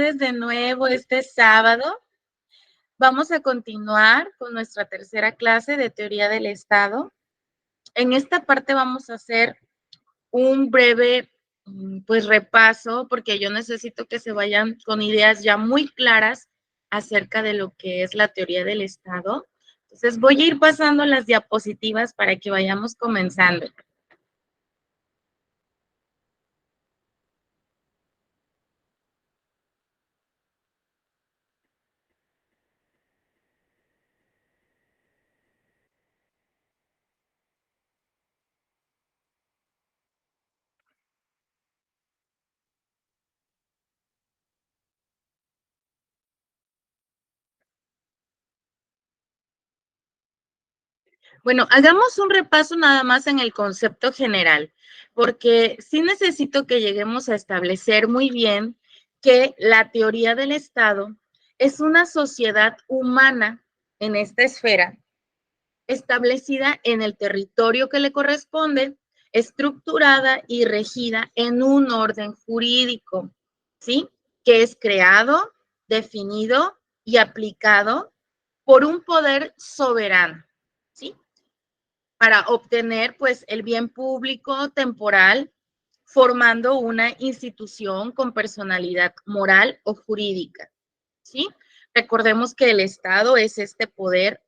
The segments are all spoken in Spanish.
ustedes de nuevo este sábado. Vamos a continuar con nuestra tercera clase de teoría del Estado. En esta parte vamos a hacer un breve repaso, porque yo necesito que se vayan con ideas ya muy claras acerca de lo que es la teoría del Estado. Entonces voy a ir pasando las diapositivas para que vayamos comenzando. Bueno, hagamos un repaso nada más en el concepto general, porque sí necesito que lleguemos a establecer muy bien que la teoría del Estado es una sociedad humana en esta esfera, establecida en el territorio que le corresponde, estructurada y regida en un orden jurídico, ¿sí? Que es creado, definido y aplicado por un poder soberano, ¿sí? Para obtener pues el bien público temporal, formando una institución con personalidad moral o jurídica, ¿sí? Recordemos que el Estado es este poder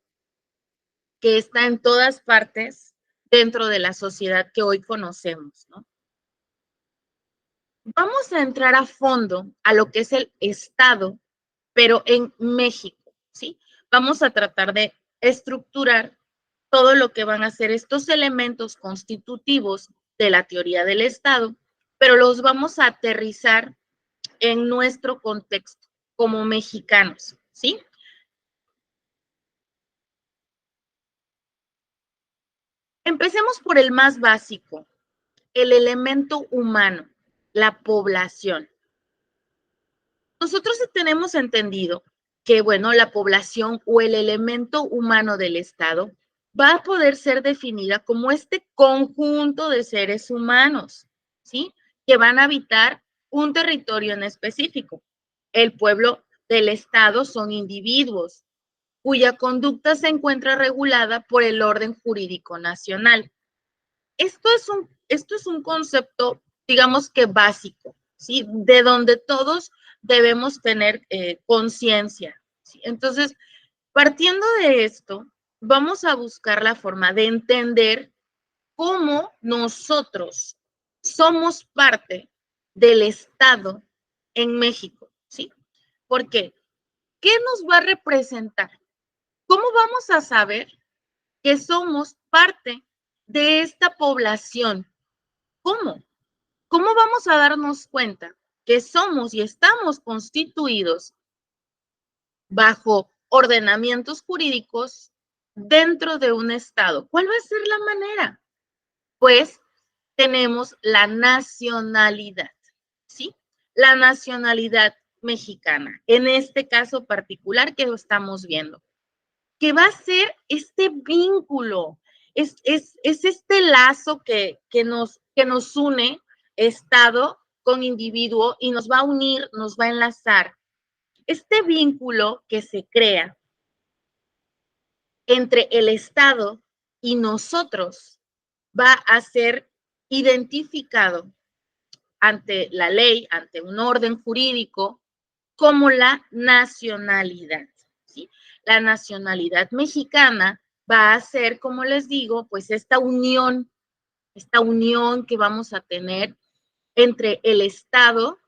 que está en todas partes dentro de la sociedad que hoy conocemos, ¿no? Vamos a entrar a fondo a lo que es el Estado, pero en México, ¿sí? Vamos a tratar de estructurar todo lo que van a ser estos elementos constitutivos de la teoría del Estado, pero los vamos a aterrizar en nuestro contexto como mexicanos, ¿sí? Empecemos por el más básico, el elemento humano, la población. Nosotros tenemos entendido que, bueno, la población o el elemento humano del Estado va a poder ser definida como este conjunto de seres humanos, ¿sí? Que van a habitar un territorio en específico. El pueblo del Estado son individuos cuya conducta se encuentra regulada por el orden jurídico nacional. Esto es un concepto, digamos que básico, ¿sí? De donde todos debemos tener conciencia, ¿sí? Entonces, partiendo de esto, vamos a buscar la forma de entender cómo nosotros somos parte del Estado en México, ¿sí? ¿Por qué? ¿Qué nos va a representar? ¿Cómo vamos a saber que somos parte de esta población? ¿Cómo? ¿Cómo vamos a darnos cuenta que somos y estamos constituidos bajo ordenamientos jurídicos dentro de un Estado? ¿Cuál va a ser la manera? Pues tenemos la nacionalidad, ¿sí? La nacionalidad mexicana, en este caso particular que lo estamos viendo, que va a ser este vínculo, es este lazo que nos une Estado con individuo y nos va a unir, nos va a enlazar. Este vínculo que se crea entre el Estado y nosotros va a ser identificado ante la ley, ante un orden jurídico, como la nacionalidad, ¿sí? La nacionalidad mexicana va a ser, como les digo, pues esta unión que vamos a tener entre el Estado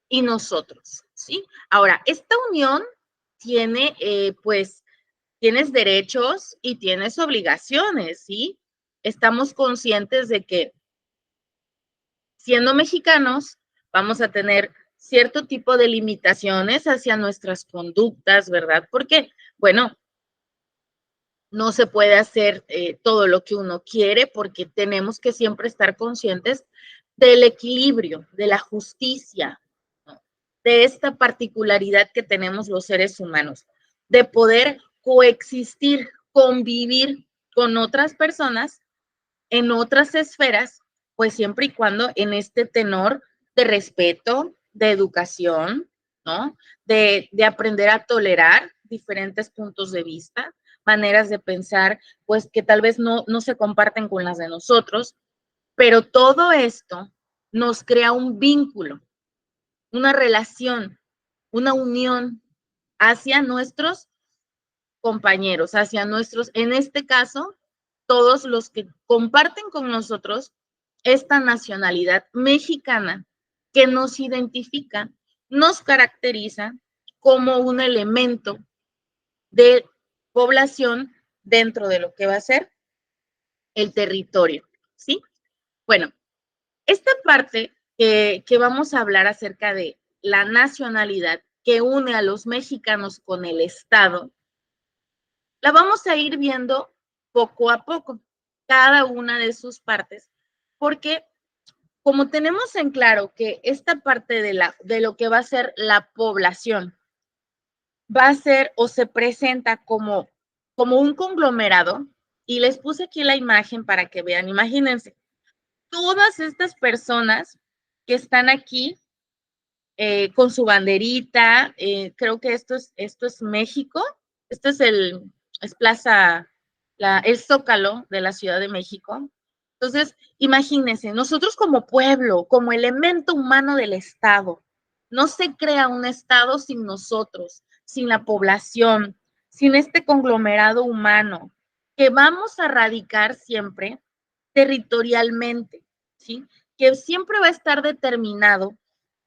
y nosotros, ¿sí? Ahora, esta unión tiene, pues, tienes derechos y tienes obligaciones, ¿sí? Estamos conscientes de que siendo mexicanos vamos a tener cierto tipo de limitaciones hacia nuestras conductas, ¿verdad? Porque, bueno, no se puede hacer todo lo que uno quiere porque tenemos que siempre estar conscientes del equilibrio, de la justicia, ¿no? De esta particularidad que tenemos los seres humanos, de poder coexistir, convivir con otras personas en otras esferas, pues siempre y cuando en este tenor de respeto, de educación, ¿no? De aprender a tolerar diferentes puntos de vista, maneras de pensar, pues que tal vez no se comparten con las de nosotros, pero todo esto nos crea un vínculo, una relación, una unión hacia nuestros compañeros, hacia nuestros, en este caso, todos los que comparten con nosotros esta nacionalidad mexicana que nos identifica, nos caracteriza como un elemento de población dentro de lo que va a ser el territorio, ¿sí? Bueno, esta parte que vamos a hablar acerca de la nacionalidad que une a los mexicanos con el Estado, la vamos a ir viendo poco a poco, cada una de sus partes, porque como tenemos en claro que esta parte de lo que va a ser la población va a ser o se presenta como un conglomerado, y les puse aquí la imagen para que vean, imagínense, todas estas personas que están aquí con su banderita, creo que esto es México, esto es Plaza, el Zócalo de la Ciudad de México. Entonces, imagínense, nosotros como pueblo, como elemento humano del Estado, no se crea un Estado sin nosotros, sin la población, sin este conglomerado humano, que vamos a radicar siempre territorialmente, ¿sí? Que siempre va a estar determinado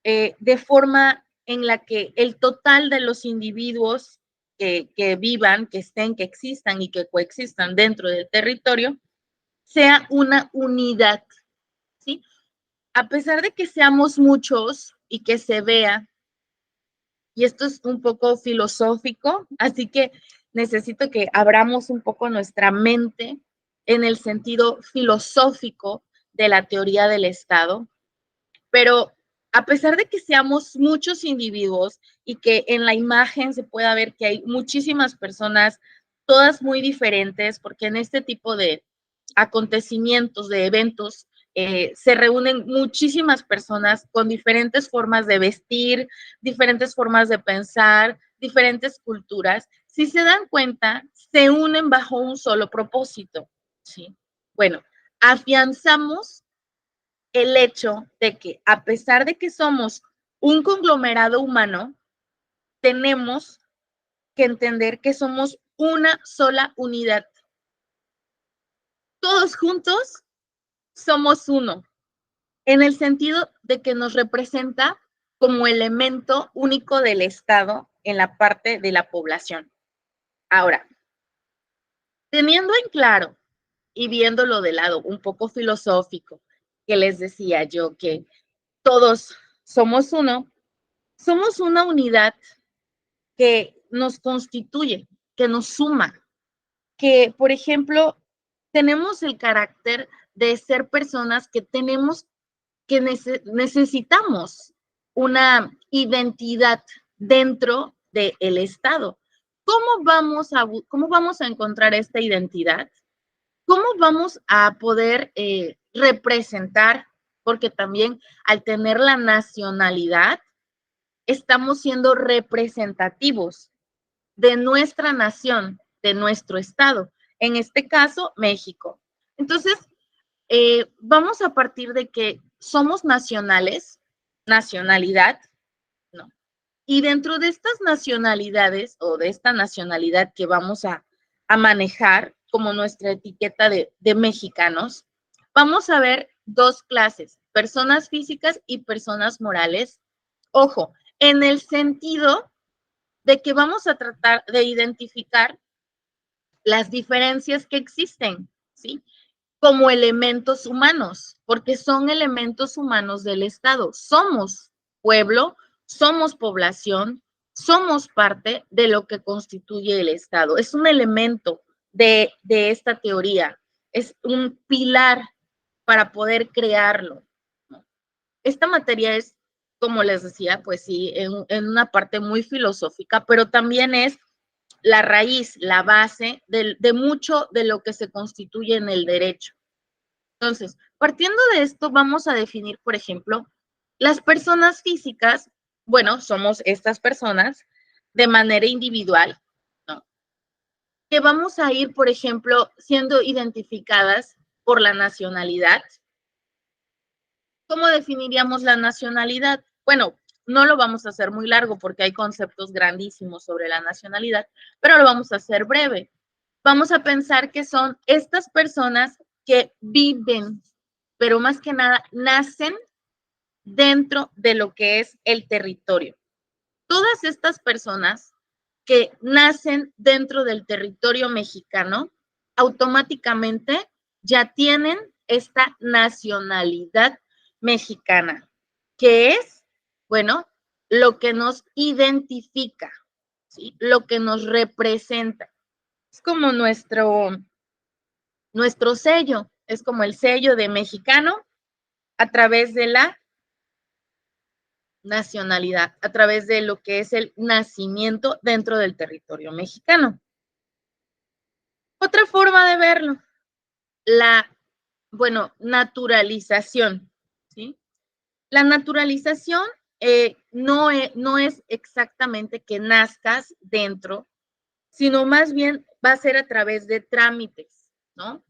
de forma en la que el total de los individuos que vivan, que estén, que existan y que coexistan dentro del territorio, sea una unidad, ¿sí? A pesar de que seamos muchos y que se vea, y esto es un poco filosófico, así que necesito que abramos un poco nuestra mente en el sentido filosófico de la teoría del Estado, pero a pesar de que seamos muchos individuos y que en la imagen se pueda ver que hay muchísimas personas, todas muy diferentes, porque en este tipo de acontecimientos, de eventos, se reúnen muchísimas personas con diferentes formas de vestir, diferentes formas de pensar, diferentes culturas. Si se dan cuenta, se unen bajo un solo propósito, ¿sí? Bueno, afianzamos el hecho de que a pesar de que somos un conglomerado humano, tenemos que entender que somos una sola unidad. Todos juntos somos uno, en el sentido de que nos representa como elemento único del Estado en la parte de la población. Ahora, teniendo en claro y viéndolo de lado un poco filosófico, que les decía yo que todos somos una unidad que nos constituye, que nos suma, que, por ejemplo, tenemos el carácter de ser personas que tenemos, que necesitamos una identidad dentro del Estado. ¿Cómo vamos a encontrar esta identidad? ¿Cómo vamos a poder representar? Porque también al tener la nacionalidad, estamos siendo representativos de nuestra nación, de nuestro estado, en este caso, México. Entonces, vamos a partir de que somos nacionales, nacionalidad, ¿no? Y dentro de estas nacionalidades o de esta nacionalidad que vamos a manejar como nuestra etiqueta de mexicanos, vamos a ver dos clases, personas físicas y personas morales. Ojo, en el sentido de que vamos a tratar de identificar las diferencias que existen, ¿sí? Como elementos humanos, porque son elementos humanos del Estado. Somos pueblo, somos población, somos parte de lo que constituye el Estado. Es un elemento de esta teoría, es un pilar para poder crearlo. Esta materia es, como les decía, pues sí, en una parte muy filosófica, pero también es la raíz, la base de mucho de lo que se constituye en el derecho. Entonces, partiendo de esto, vamos a definir, por ejemplo, las personas físicas bueno, somos estas personas de manera individual, ¿no? Que vamos a ir, por ejemplo, siendo identificadas por la nacionalidad. ¿Cómo definiríamos la nacionalidad? Bueno, no lo vamos a hacer muy largo porque hay conceptos grandísimos sobre la nacionalidad, pero lo vamos a hacer breve. Vamos a pensar que son estas personas que viven, pero más que nada nacen dentro de lo que es el territorio. Todas estas personas que nacen dentro del territorio mexicano, automáticamente ya tienen esta nacionalidad mexicana, que es, bueno, lo que nos identifica, ¿sí? Lo que nos representa. Es como nuestro sello, es como el sello de mexicano a través de la nacionalidad, a través de lo que es el nacimiento dentro del territorio mexicano. Otra forma de verlo, la, bueno, naturalización, ¿sí? La naturalización no es exactamente que nazcas dentro, sino más bien va a ser a través de trámites, ¿no?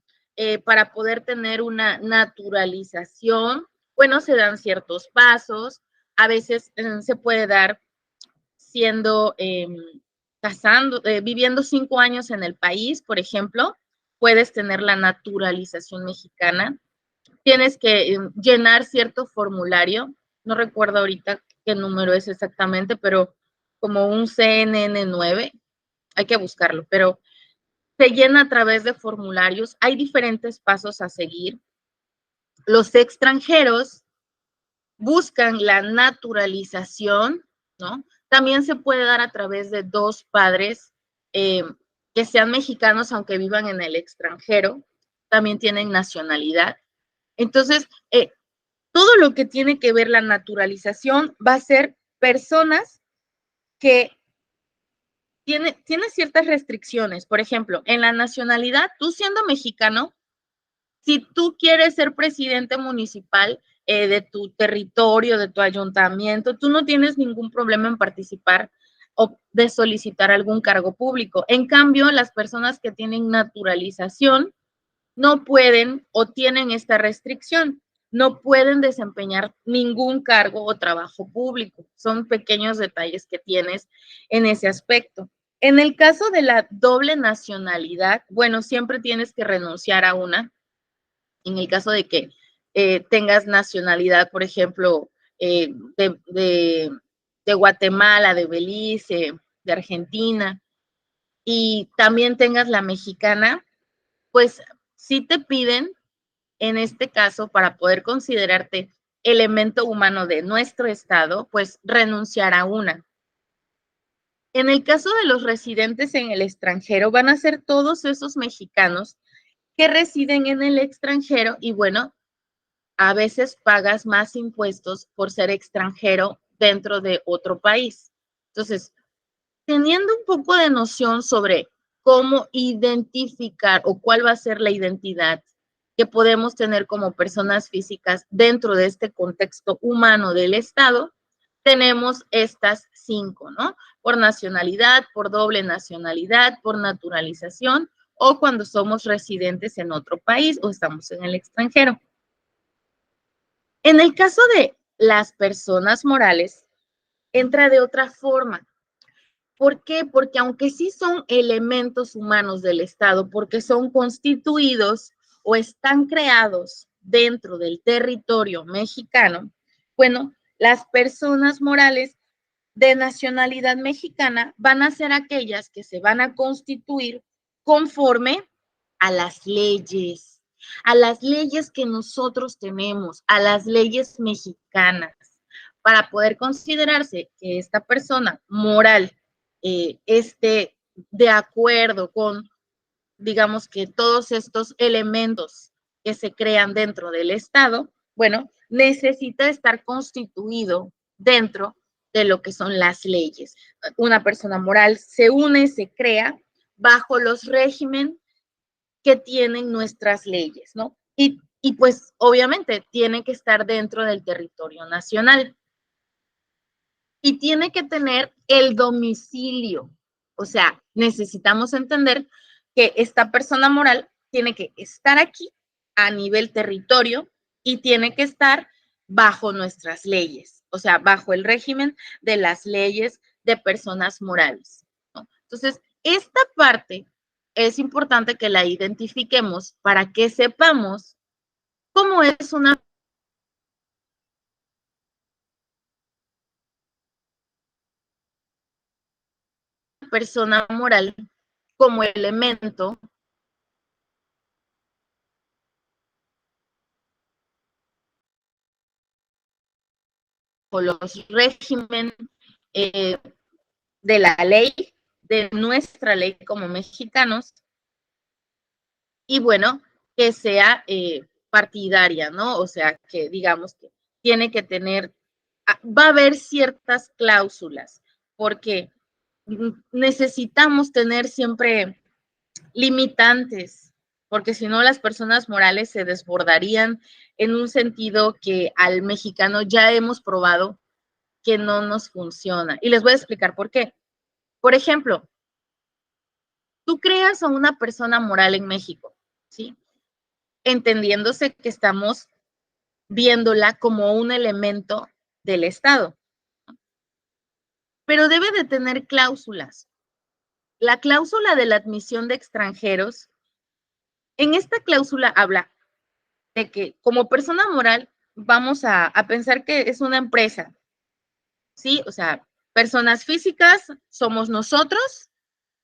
Para poder tener una naturalización, bueno, se dan ciertos pasos, a veces se puede dar siendo, viviendo 5 años en el país, por ejemplo, puedes tener la naturalización mexicana. Tienes que llenar cierto formulario, no recuerdo ahorita qué número es exactamente, pero como un CNN9, hay que buscarlo, pero se llena a través de formularios, hay diferentes pasos a seguir. Los extranjeros buscan la naturalización, ¿no? También se puede dar a través de dos padres que sean mexicanos aunque vivan en el extranjero, también tienen nacionalidad. Entonces, todo lo que tiene que ver la naturalización va a ser personas que tiene ciertas restricciones. Por ejemplo, en la nacionalidad, tú siendo mexicano, si tú quieres ser presidente municipal de tu territorio, de tu ayuntamiento, tú no tienes ningún problema en participar o de solicitar algún cargo público. En cambio, las personas que tienen naturalización no pueden o tienen esta restricción, no pueden desempeñar ningún cargo o trabajo público. Son pequeños detalles que tienes en ese aspecto. En el caso de la doble nacionalidad, bueno, siempre tienes que renunciar a una. En el caso de que tengas nacionalidad, por ejemplo, de Guatemala, de Belice, de Argentina, y también tengas la mexicana, pues sí te piden, en este caso, para poder considerarte elemento humano de nuestro estado, pues renunciar a una. En el caso de los residentes en el extranjero, van a ser todos esos mexicanos que residen en el extranjero y bueno, a veces pagas más impuestos por ser extranjero dentro de otro país. Entonces, teniendo un poco de noción sobre cómo identificar o cuál va a ser la identidad que podemos tener como personas físicas dentro de este contexto humano del Estado, tenemos estas 5, ¿no? Por nacionalidad, por doble nacionalidad, por naturalización o cuando somos residentes en otro país o estamos en el extranjero. En el caso de las personas morales, entra de otra forma. ¿Por qué? Porque aunque sí son elementos humanos del Estado, porque son constituidos o están creados dentro del territorio mexicano, bueno, las personas morales de nacionalidad mexicana van a ser aquellas que se van a constituir conforme a las leyes que nosotros tenemos, a las leyes mexicanas, para poder considerarse que esta persona moral esté de acuerdo con, digamos que todos estos elementos que se crean dentro del Estado, bueno, necesita estar constituido dentro de lo que son las leyes. Una persona moral se une, se crea bajo los regímenes que tienen nuestras leyes, ¿no? Y pues obviamente tiene que estar dentro del territorio nacional. y tiene que tener el domicilio. O sea, necesitamos entender que esta persona moral tiene que estar aquí a nivel territorio y tiene que estar bajo nuestras leyes, o sea, bajo el régimen de las leyes de personas morales, ¿no? Entonces, esta parte es importante que la identifiquemos para que sepamos cómo es una persona moral como elemento o los régimen eh, de la ley, de nuestra ley como mexicanos, y bueno, que sea partidaria, ¿no? O sea, que digamos que tiene que tener, va a haber ciertas cláusulas, porque necesitamos tener siempre limitantes, porque si no las personas morales se desbordarían en un sentido que al mexicano ya hemos probado que no nos funciona. Y les voy a explicar por qué. Por ejemplo, tú creas a una persona moral en México, ¿sí? Entendiéndose que estamos viéndola como un elemento del Estado, pero debe de tener cláusulas. La cláusula de la admisión de extranjeros, en esta cláusula habla de que como persona moral vamos a pensar que es una empresa, ¿sí? O sea, personas físicas somos nosotros,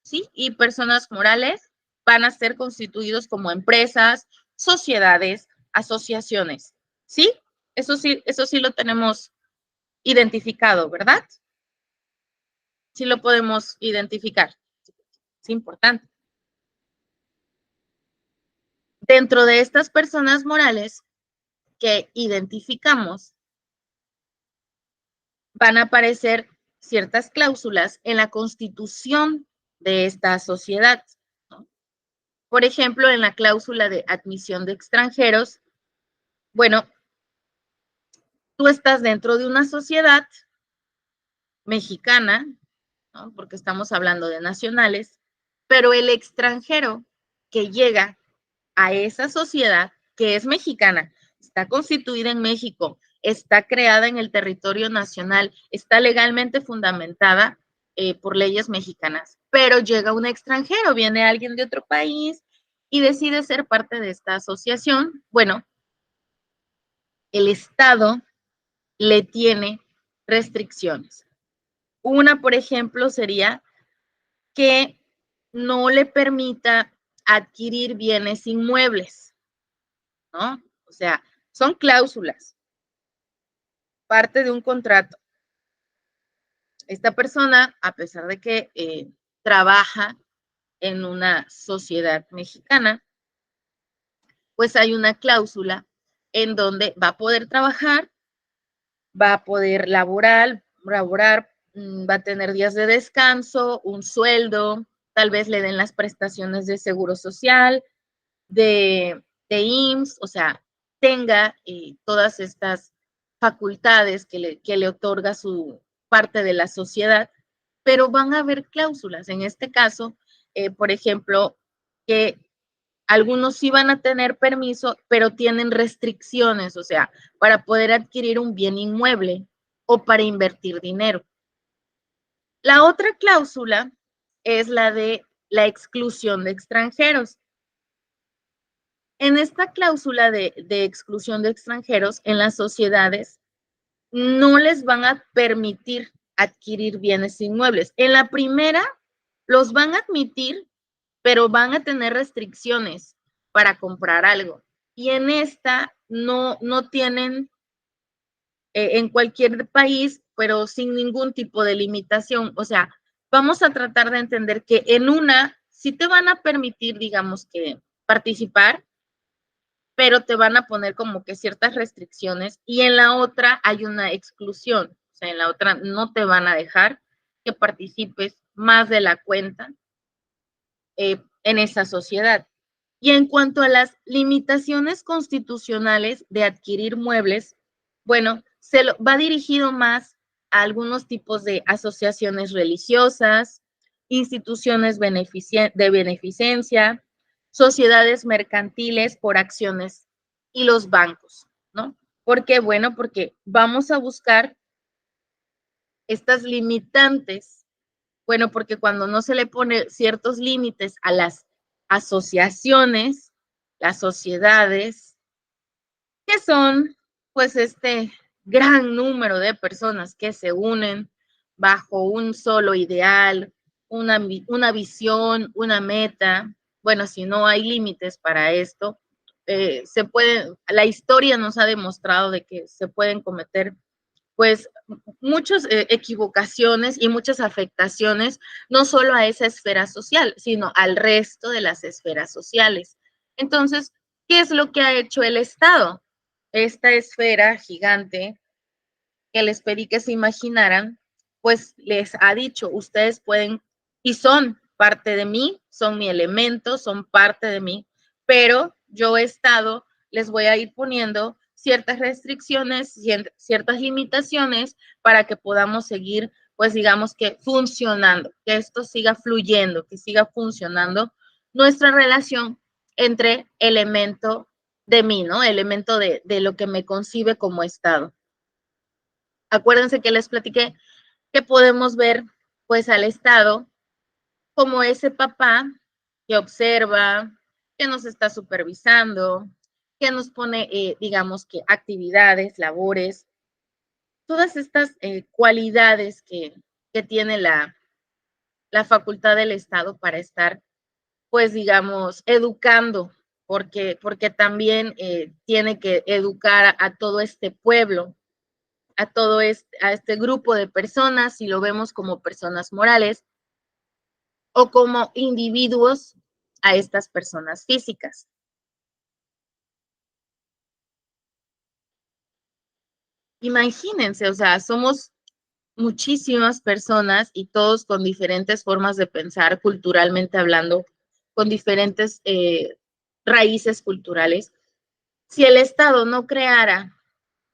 ¿sí? Y personas morales van a ser constituidos como empresas, sociedades, asociaciones, ¿sí? Eso sí lo tenemos identificado, ¿verdad? Sí lo podemos identificar. Es importante. Dentro de estas personas morales que identificamos, van a aparecer ciertas cláusulas en la constitución de esta sociedad, ¿no? Por ejemplo, en la cláusula de admisión de extranjeros, bueno, tú estás dentro de una sociedad mexicana, ¿no? Porque estamos hablando de nacionales, pero el extranjero que llega a esa sociedad que es mexicana, está constituida en México, está creada en el territorio nacional, está legalmente fundamentada por leyes mexicanas, pero llega un extranjero, viene alguien de otro país y decide ser parte de esta asociación. Bueno, el Estado le tiene restricciones. Una, por ejemplo, sería que no le permita adquirir bienes inmuebles, ¿no? O sea, son cláusulas, parte de un contrato. Esta persona, a pesar de que trabaja en una sociedad mexicana, pues hay una cláusula en donde va a poder trabajar, va a poder laborar, va a tener días de descanso, un sueldo, tal vez le den las prestaciones de seguro social, de IMSS, o sea, tenga todas estas facultades que le otorga su parte de la sociedad, pero van a haber cláusulas. En este caso, por ejemplo, que algunos sí van a tener permiso, pero tienen restricciones, o sea, para poder adquirir un bien inmueble o para invertir dinero. La otra cláusula es la de la exclusión de extranjeros. En esta cláusula de exclusión de extranjeros en las sociedades, no les van a permitir adquirir bienes inmuebles. En la primera, los van a admitir, pero van a tener restricciones para comprar algo. Y en esta no tienen en cualquier país, pero sin ningún tipo de limitación. O sea, vamos a tratar de entender que en una sí te van a permitir, digamos que participar, pero te van a poner como que ciertas restricciones y en la otra hay una exclusión, o sea, en la otra no te van a dejar que participes más de la cuenta en esa sociedad. Y en cuanto a las limitaciones constitucionales de adquirir muebles, bueno, va dirigido más algunos tipos de asociaciones religiosas, instituciones de beneficencia, sociedades mercantiles por acciones y los bancos, ¿no? ¿Por qué? Bueno, porque vamos a buscar estas limitantes. Bueno, porque cuando no se le pone ciertos límites a las asociaciones, las sociedades, que son pues este gran número de personas que se unen bajo un solo ideal, una visión, una meta. Bueno, si no hay límites para esto, la historia nos ha demostrado de que se pueden cometer pues muchas equivocaciones y muchas afectaciones, no solo a esa esfera social, sino al resto de las esferas sociales. Entonces, ¿qué es lo que ha hecho el Estado? Esta esfera gigante que les pedí que se imaginaran, pues les ha dicho, ustedes pueden y son parte de mí, son mi elemento, son parte de mí, pero yo Estado les voy a ir poniendo ciertas restricciones, ciertas limitaciones para que podamos seguir, pues digamos que funcionando, que esto siga fluyendo, que siga funcionando nuestra relación entre elemento de mí, ¿no? Elemento de lo que me concibe como Estado. Acuérdense que les platiqué que podemos ver pues al Estado como ese papá que observa, que nos está supervisando, que nos pone, digamos que actividades, labores, todas estas cualidades que tiene la facultad del Estado para estar, pues digamos, educando, porque también tiene que educar a todo este pueblo, a este grupo de personas, si lo vemos como personas morales o como individuos, a estas personas físicas. Imagínense, o sea, somos muchísimas personas y todos con diferentes formas de pensar, culturalmente hablando, con diferentes raíces culturales. Si el Estado no creara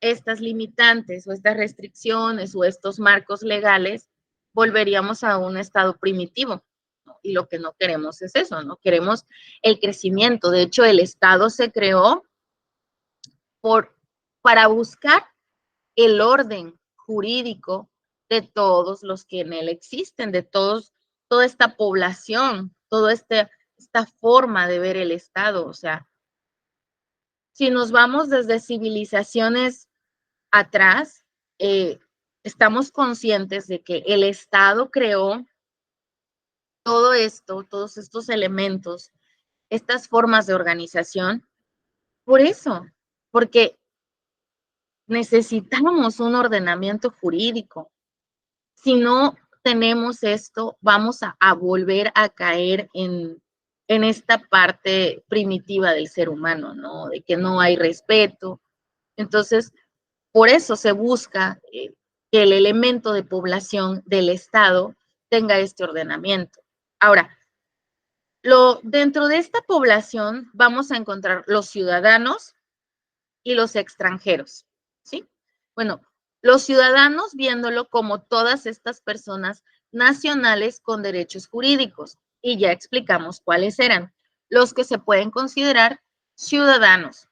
estas limitantes o estas restricciones o estos marcos legales, volveríamos a un estado primitivo, ¿no? Y lo que no queremos es eso, no queremos el crecimiento. De hecho, el Estado se creó por, para buscar el orden jurídico de todos los que en él existen, de todos, toda esta población, toda esta forma de ver el Estado. O sea, si nos vamos desde civilizaciones atrás, eh, estamos conscientes de que el Estado creó todo esto, todos estos elementos, estas formas de organización, por eso, porque necesitamos un ordenamiento jurídico. Si no tenemos esto, vamos a volver a caer en esta parte primitiva del ser humano, ¿no? De que no hay respeto. Entonces, por eso se busca que el elemento de población del Estado tenga este ordenamiento. Ahora, dentro de esta población vamos a encontrar los ciudadanos y los extranjeros, ¿sí? Bueno, los ciudadanos viéndolo como todas estas personas nacionales con derechos jurídicos, y ya explicamos cuáles eran los que se pueden considerar ciudadanos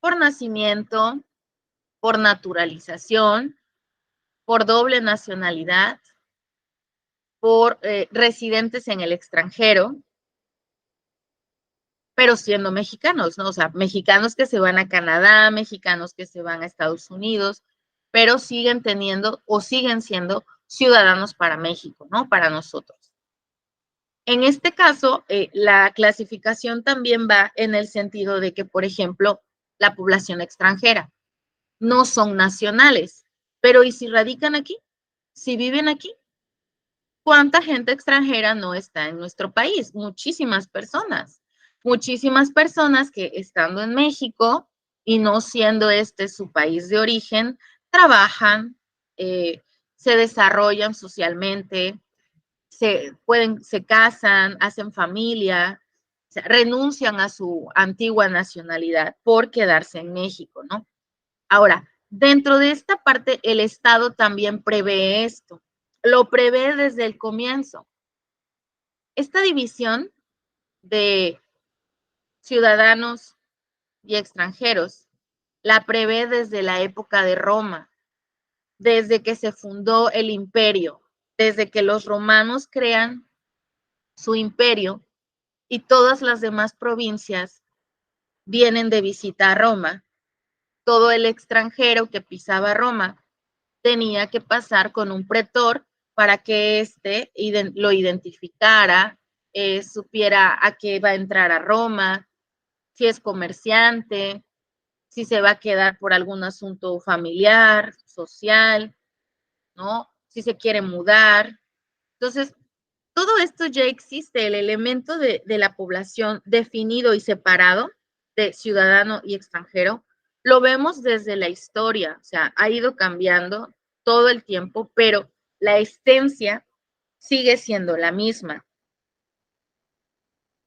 por nacimiento, por naturalización, por doble nacionalidad, por residentes en el extranjero, pero siendo mexicanos, ¿no? O sea, mexicanos que se van a Canadá, mexicanos que se van a Estados Unidos, pero siguen teniendo o siguen siendo ciudadanos para México, ¿no? Para nosotros. En este caso, la clasificación también va en el sentido de que, por ejemplo, la población extranjera no son nacionales, pero ¿y si radican aquí? Si viven aquí, ¿cuánta gente extranjera no está en nuestro país? Muchísimas personas que estando en México y no siendo este su país de origen, trabajan, se desarrollan socialmente, se casan, hacen familia, renuncian a su antigua nacionalidad por quedarse en México, ¿no? Ahora, dentro de esta parte, el Estado también prevé esto. Lo prevé desde el comienzo. Esta división de ciudadanos y extranjeros la prevé desde la época de Roma, desde que se fundó el imperio, desde que los romanos crean su imperio y todas las demás provincias vienen de visita a Roma. Todo el extranjero que pisaba Roma tenía que pasar con un pretor para que éste lo identificara, supiera a qué va a entrar a Roma, si es comerciante, si se va a quedar por algún asunto familiar, social, ¿no? Si se quiere mudar. Entonces, todo esto ya existe, el elemento de la población definido y separado de ciudadano y extranjero, lo vemos desde la historia, o sea, ha ido cambiando todo el tiempo, pero la esencia sigue siendo la misma.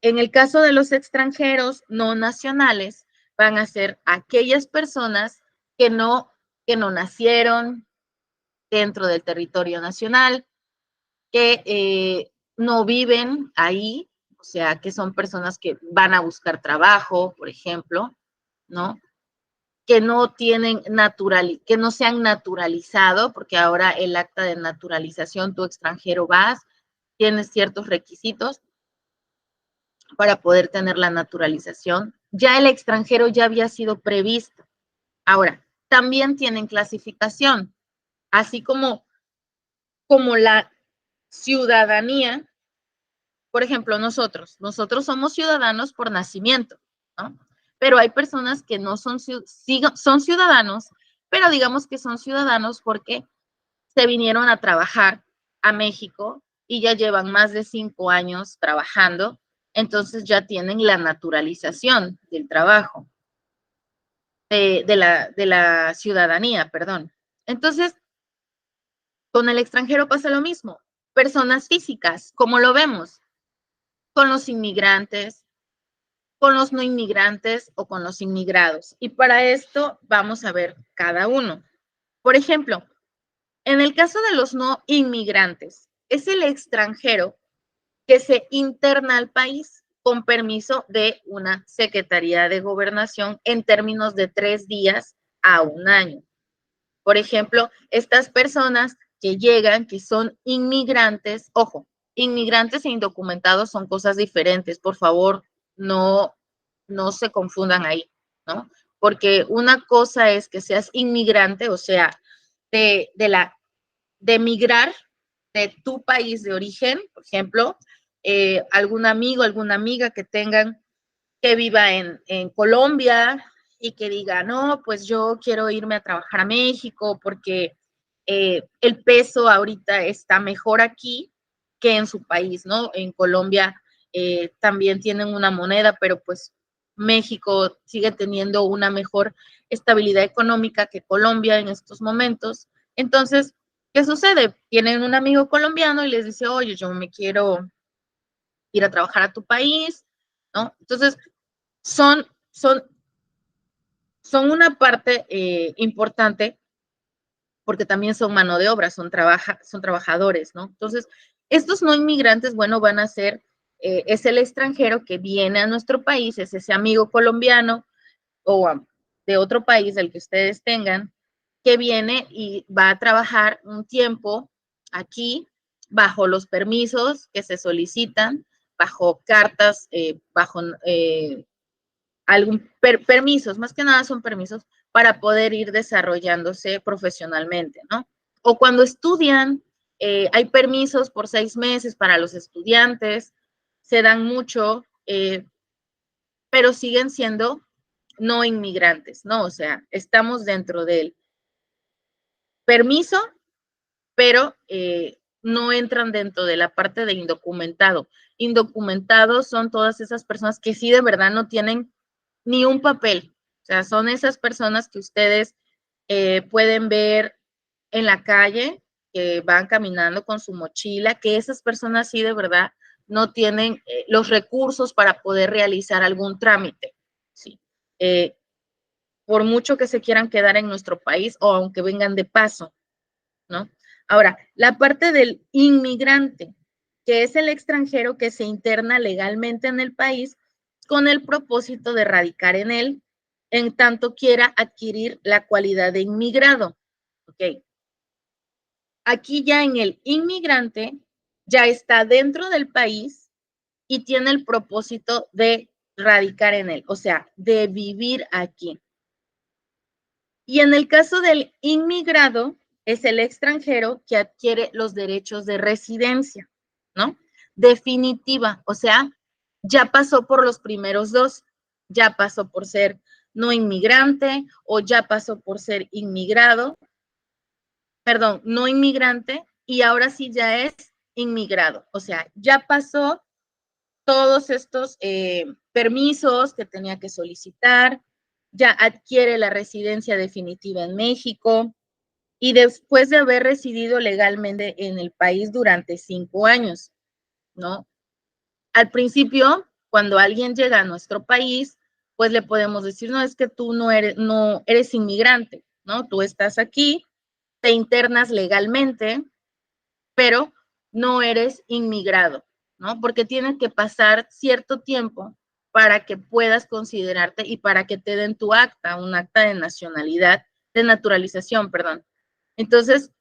En el caso de los extranjeros no nacionales, van a ser aquellas personas que no nacieron dentro del territorio nacional, que no viven ahí, o sea, que son personas que van a buscar trabajo, por ejemplo, ¿no? Que no tienen que no se han naturalizado, porque ahora el acta de naturalización, tú extranjero vas, tienes ciertos requisitos para poder tener la naturalización. Ya el extranjero ya había sido previsto. Ahora, también tienen clasificación, así como la ciudadanía. Por ejemplo, nosotros somos ciudadanos por nacimiento, ¿no? Pero hay personas que no son ciudadanos, pero digamos que son ciudadanos porque se vinieron a trabajar a México y ya llevan más de 5 años trabajando, entonces ya tienen la naturalización del trabajo, de la ciudadanía, perdón. Entonces, con el extranjero pasa lo mismo. Personas físicas, como lo vemos, con los inmigrantes, con los no inmigrantes o con los inmigrados. Y para esto vamos a ver cada uno. Por ejemplo, en el caso de los no inmigrantes, es el extranjero que se interna al país con permiso de una Secretaría de Gobernación en términos de 3 días a 1 año. Por ejemplo, estas personas que llegan, que son inmigrantes, ojo, inmigrantes e indocumentados son cosas diferentes, por favor, no, no se confundan ahí, ¿no? Porque una cosa es que seas inmigrante, o sea, de migrar de tu país de origen, por ejemplo, algún amigo, alguna amiga que tengan que viva en Colombia y que diga, no, pues yo quiero irme a trabajar a México porque el peso ahorita está mejor aquí que en su país, ¿no? En Colombia también tienen una moneda, pero pues México sigue teniendo una mejor estabilidad económica que Colombia en estos momentos. Entonces, ¿qué sucede? Tienen un amigo colombiano y les dice, oye, yo me quiero ir a trabajar a tu país, ¿no? Entonces, son, son, son una parte importante porque también son mano de obra, son trabajadores, ¿no? Entonces, estos no inmigrantes, bueno, van a ser, es el extranjero que viene a nuestro país, es ese amigo colombiano o de otro país del que ustedes tengan, que viene y va a trabajar un tiempo aquí bajo los permisos que se solicitan, bajo cartas, bajo algún permisos, más que nada son permisos para poder ir desarrollándose profesionalmente, ¿no? O cuando estudian, hay permisos por 6 meses para los estudiantes, se dan mucho, pero siguen siendo no inmigrantes, ¿no? O sea, estamos dentro del permiso, pero no entran dentro de la parte de indocumentado. Indocumentados son todas esas personas que sí de verdad no tienen ni un papel. O sea, son esas personas que ustedes pueden ver en la calle, que van caminando con su mochila, que esas personas sí de verdad no tienen los recursos para poder realizar algún trámite. ¿Sí? por mucho que se quieran quedar en nuestro país o aunque vengan de paso, ¿no? Ahora, la parte del inmigrante, que es el extranjero que se interna legalmente en el país con el propósito de radicar en él, en tanto quiera adquirir la cualidad de inmigrado. ¿Ok? Aquí ya en el inmigrante ya está dentro del país y tiene el propósito de radicar en él, o sea, de vivir aquí. Y en el caso del inmigrado, es el extranjero que adquiere los derechos de residencia, ¿no? Definitiva, o sea, ya pasó por los primeros dos, ya pasó por ser no inmigrante o ya pasó por ser inmigrado, perdón, no inmigrante y ahora sí ya es inmigrado, o sea, ya pasó todos estos permisos que tenía que solicitar, ya adquiere la residencia definitiva en México y después de haber residido legalmente en el país durante 5 años, ¿no? Al principio, cuando alguien llega a nuestro país, pues le podemos decir, no, es que tú no eres inmigrante, ¿no? Tú estás aquí, te internas legalmente, pero no eres inmigrado, ¿no? Porque tiene que pasar cierto tiempo para que puedas considerarte y para que te den tu acta, un acta de nacionalidad, de naturalización, perdón. Entonces,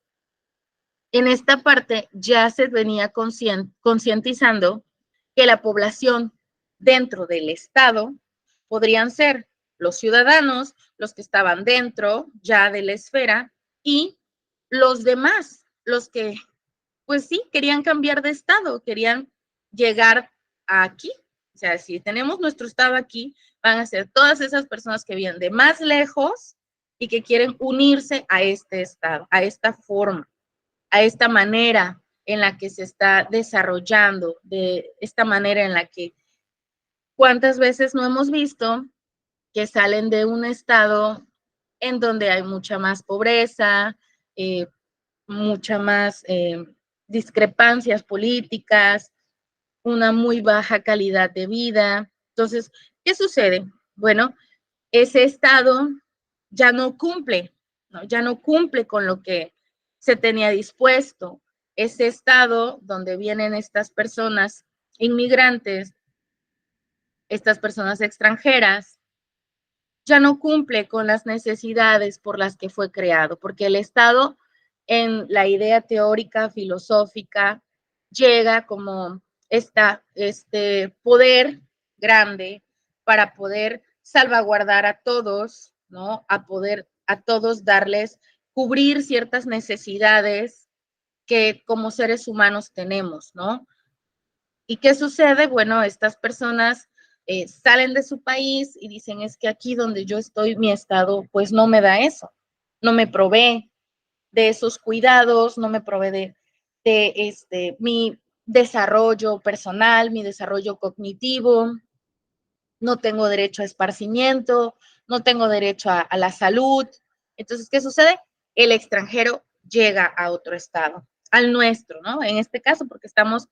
en esta parte ya se venía concientizando que la población dentro del Estado podrían ser los ciudadanos, los que estaban dentro ya de la esfera y los demás, los que pues sí, querían cambiar de estado, querían llegar aquí. O sea, si tenemos nuestro estado aquí, van a ser todas esas personas que vienen de más lejos y que quieren unirse a este estado, a esta forma, a esta manera en la que se está desarrollando, de esta manera en la que cuántas veces no hemos visto que salen de un estado en donde hay mucha más pobreza, mucha más discrepancias políticas, una muy baja calidad de vida. Entonces, ¿qué sucede? Bueno, ese estado ya no cumple, ¿no? Ya no cumple con lo que se tenía dispuesto. Ese estado donde vienen estas personas inmigrantes, estas personas extranjeras, ya no cumple con las necesidades por las que fue creado, porque el Estado en la idea teórica, filosófica, llega como este poder grande para poder salvaguardar a todos, ¿no? A poder a todos darles, cubrir ciertas necesidades que como seres humanos tenemos, ¿no? ¿Y qué sucede? Bueno, estas personas salen de su país y dicen, es que aquí donde yo estoy, mi estado, pues no me da eso, no me provee de esos cuidados, no me provee de mi desarrollo personal, mi desarrollo cognitivo, no tengo derecho a esparcimiento, no tengo derecho a la salud. Entonces, ¿qué sucede? El extranjero llega a otro estado, al nuestro, ¿no? En este caso, porque estamos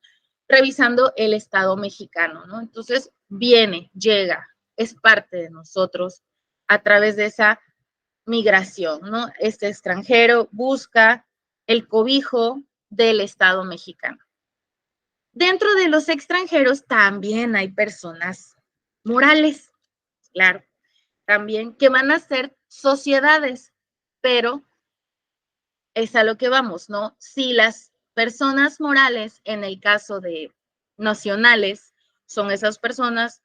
revisando el estado mexicano, ¿no? Entonces, viene, llega, es parte de nosotros a través de esa migración, ¿no? Este extranjero busca el cobijo del estado mexicano. Dentro de los extranjeros también hay personas morales, claro, también que van a ser sociedades, pero es a lo que vamos, ¿no? Si las personas morales, en el caso de nacionales, son esas personas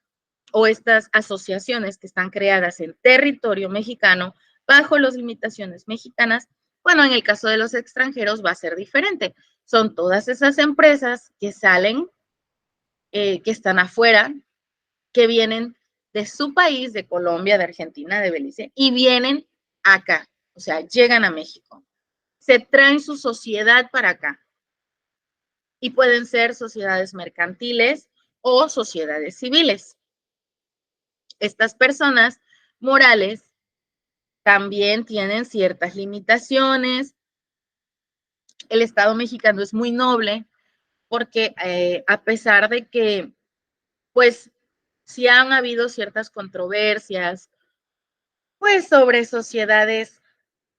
o estas asociaciones que están creadas en territorio mexicano bajo las limitaciones mexicanas, bueno, en el caso de los extranjeros va a ser diferente. Son todas esas empresas que salen, que están afuera, que vienen de su país, de Colombia, de Argentina, de Belice, y vienen acá, o sea, llegan a México. Se traen su sociedad para acá y pueden ser sociedades mercantiles o sociedades civiles. Estas personas morales también tienen ciertas limitaciones. El Estado mexicano es muy noble porque a pesar de que, pues, sí han habido ciertas controversias pues sobre sociedades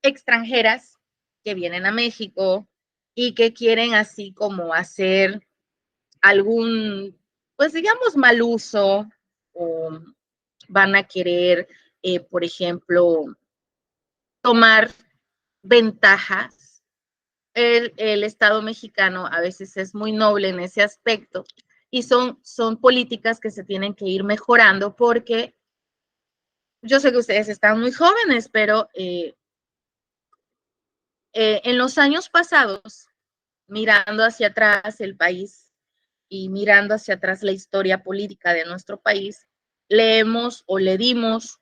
extranjeras que vienen a México y que quieren así como hacer algún, pues digamos, mal uso o van a querer, por ejemplo, tomar ventajas. El Estado mexicano a veces es muy noble en ese aspecto y son políticas que se tienen que ir mejorando porque yo sé que ustedes están muy jóvenes, pero en los años pasados, mirando hacia atrás el país y mirando hacia atrás la historia política de nuestro país, leemos o le dimos,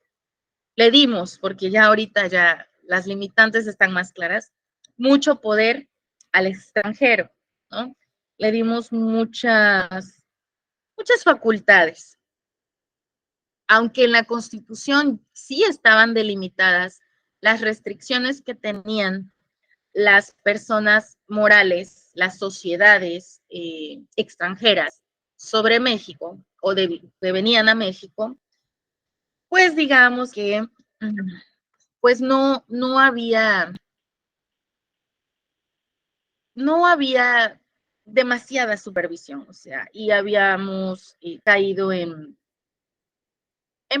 porque ya ahorita ya las limitantes están más claras, mucho poder al extranjero, ¿no? Le dimos muchas facultades, aunque en la Constitución sí estaban delimitadas las restricciones que tenían las personas morales, las sociedades extranjeras sobre México o que venían a México, pues digamos que pues no había demasiada supervisión, o sea, y habíamos caído en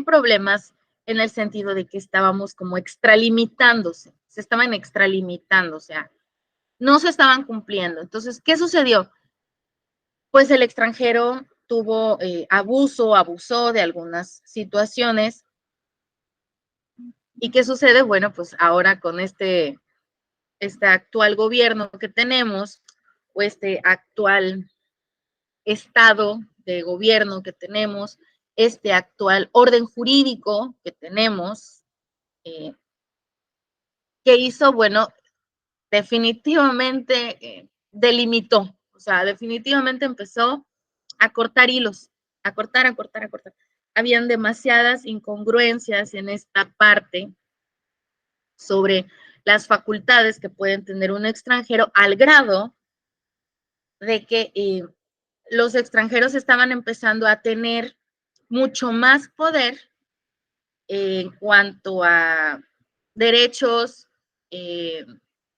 problemas en el sentido de que estábamos como extralimitándose, se estaban extralimitando, o sea, no se estaban cumpliendo. Entonces, ¿qué sucedió? Pues el extranjero tuvo abusó de algunas situaciones. ¿Y qué sucede? Bueno, pues ahora con este actual gobierno que tenemos, o este actual estado de gobierno que tenemos, este actual orden jurídico que tenemos, eh, que hizo, bueno, definitivamente delimitó, o sea, definitivamente empezó a cortar hilos, a cortar, a cortar, a cortar. Habían demasiadas incongruencias en esta parte sobre las facultades que pueden tener un extranjero al grado de que los extranjeros estaban empezando a tener mucho más poder en cuanto a derechos,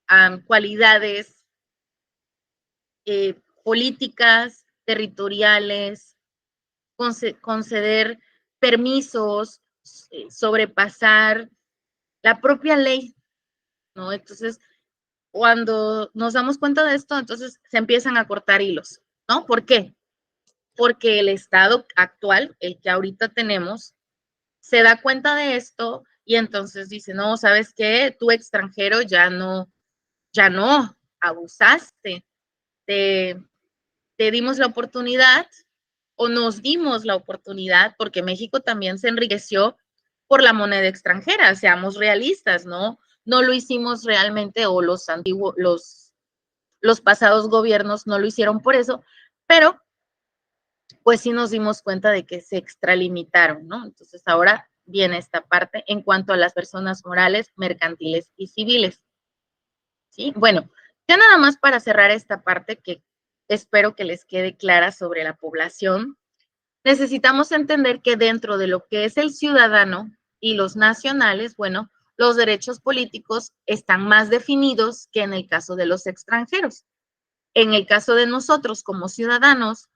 a cualidades políticas, territoriales, conceder permisos, sobrepasar la propia ley, ¿no? Entonces, cuando nos damos cuenta de esto, entonces se empiezan a cortar hilos, ¿no? ¿Por qué? Porque el Estado actual, el que ahorita tenemos, se da cuenta de esto y entonces dice, no, ¿sabes qué? Tú extranjero ya no, abusaste, te, te dimos la oportunidad o nos dimos la oportunidad, porque México también se enriqueció por la moneda extranjera, seamos realistas, ¿no? No lo hicimos realmente, o los antiguos, los pasados gobiernos no lo hicieron por eso, pero pues sí nos dimos cuenta de que se extralimitaron, ¿no? Entonces ahora viene esta parte en cuanto a las personas morales, mercantiles y civiles, ¿sí? Bueno, ya nada más para cerrar esta parte que espero que les quede clara sobre la población, necesitamos entender que dentro de lo que es el ciudadano y los nacionales, bueno, los derechos políticos están más definidos que en el caso de los extranjeros. En el caso de nosotros como ciudadanos,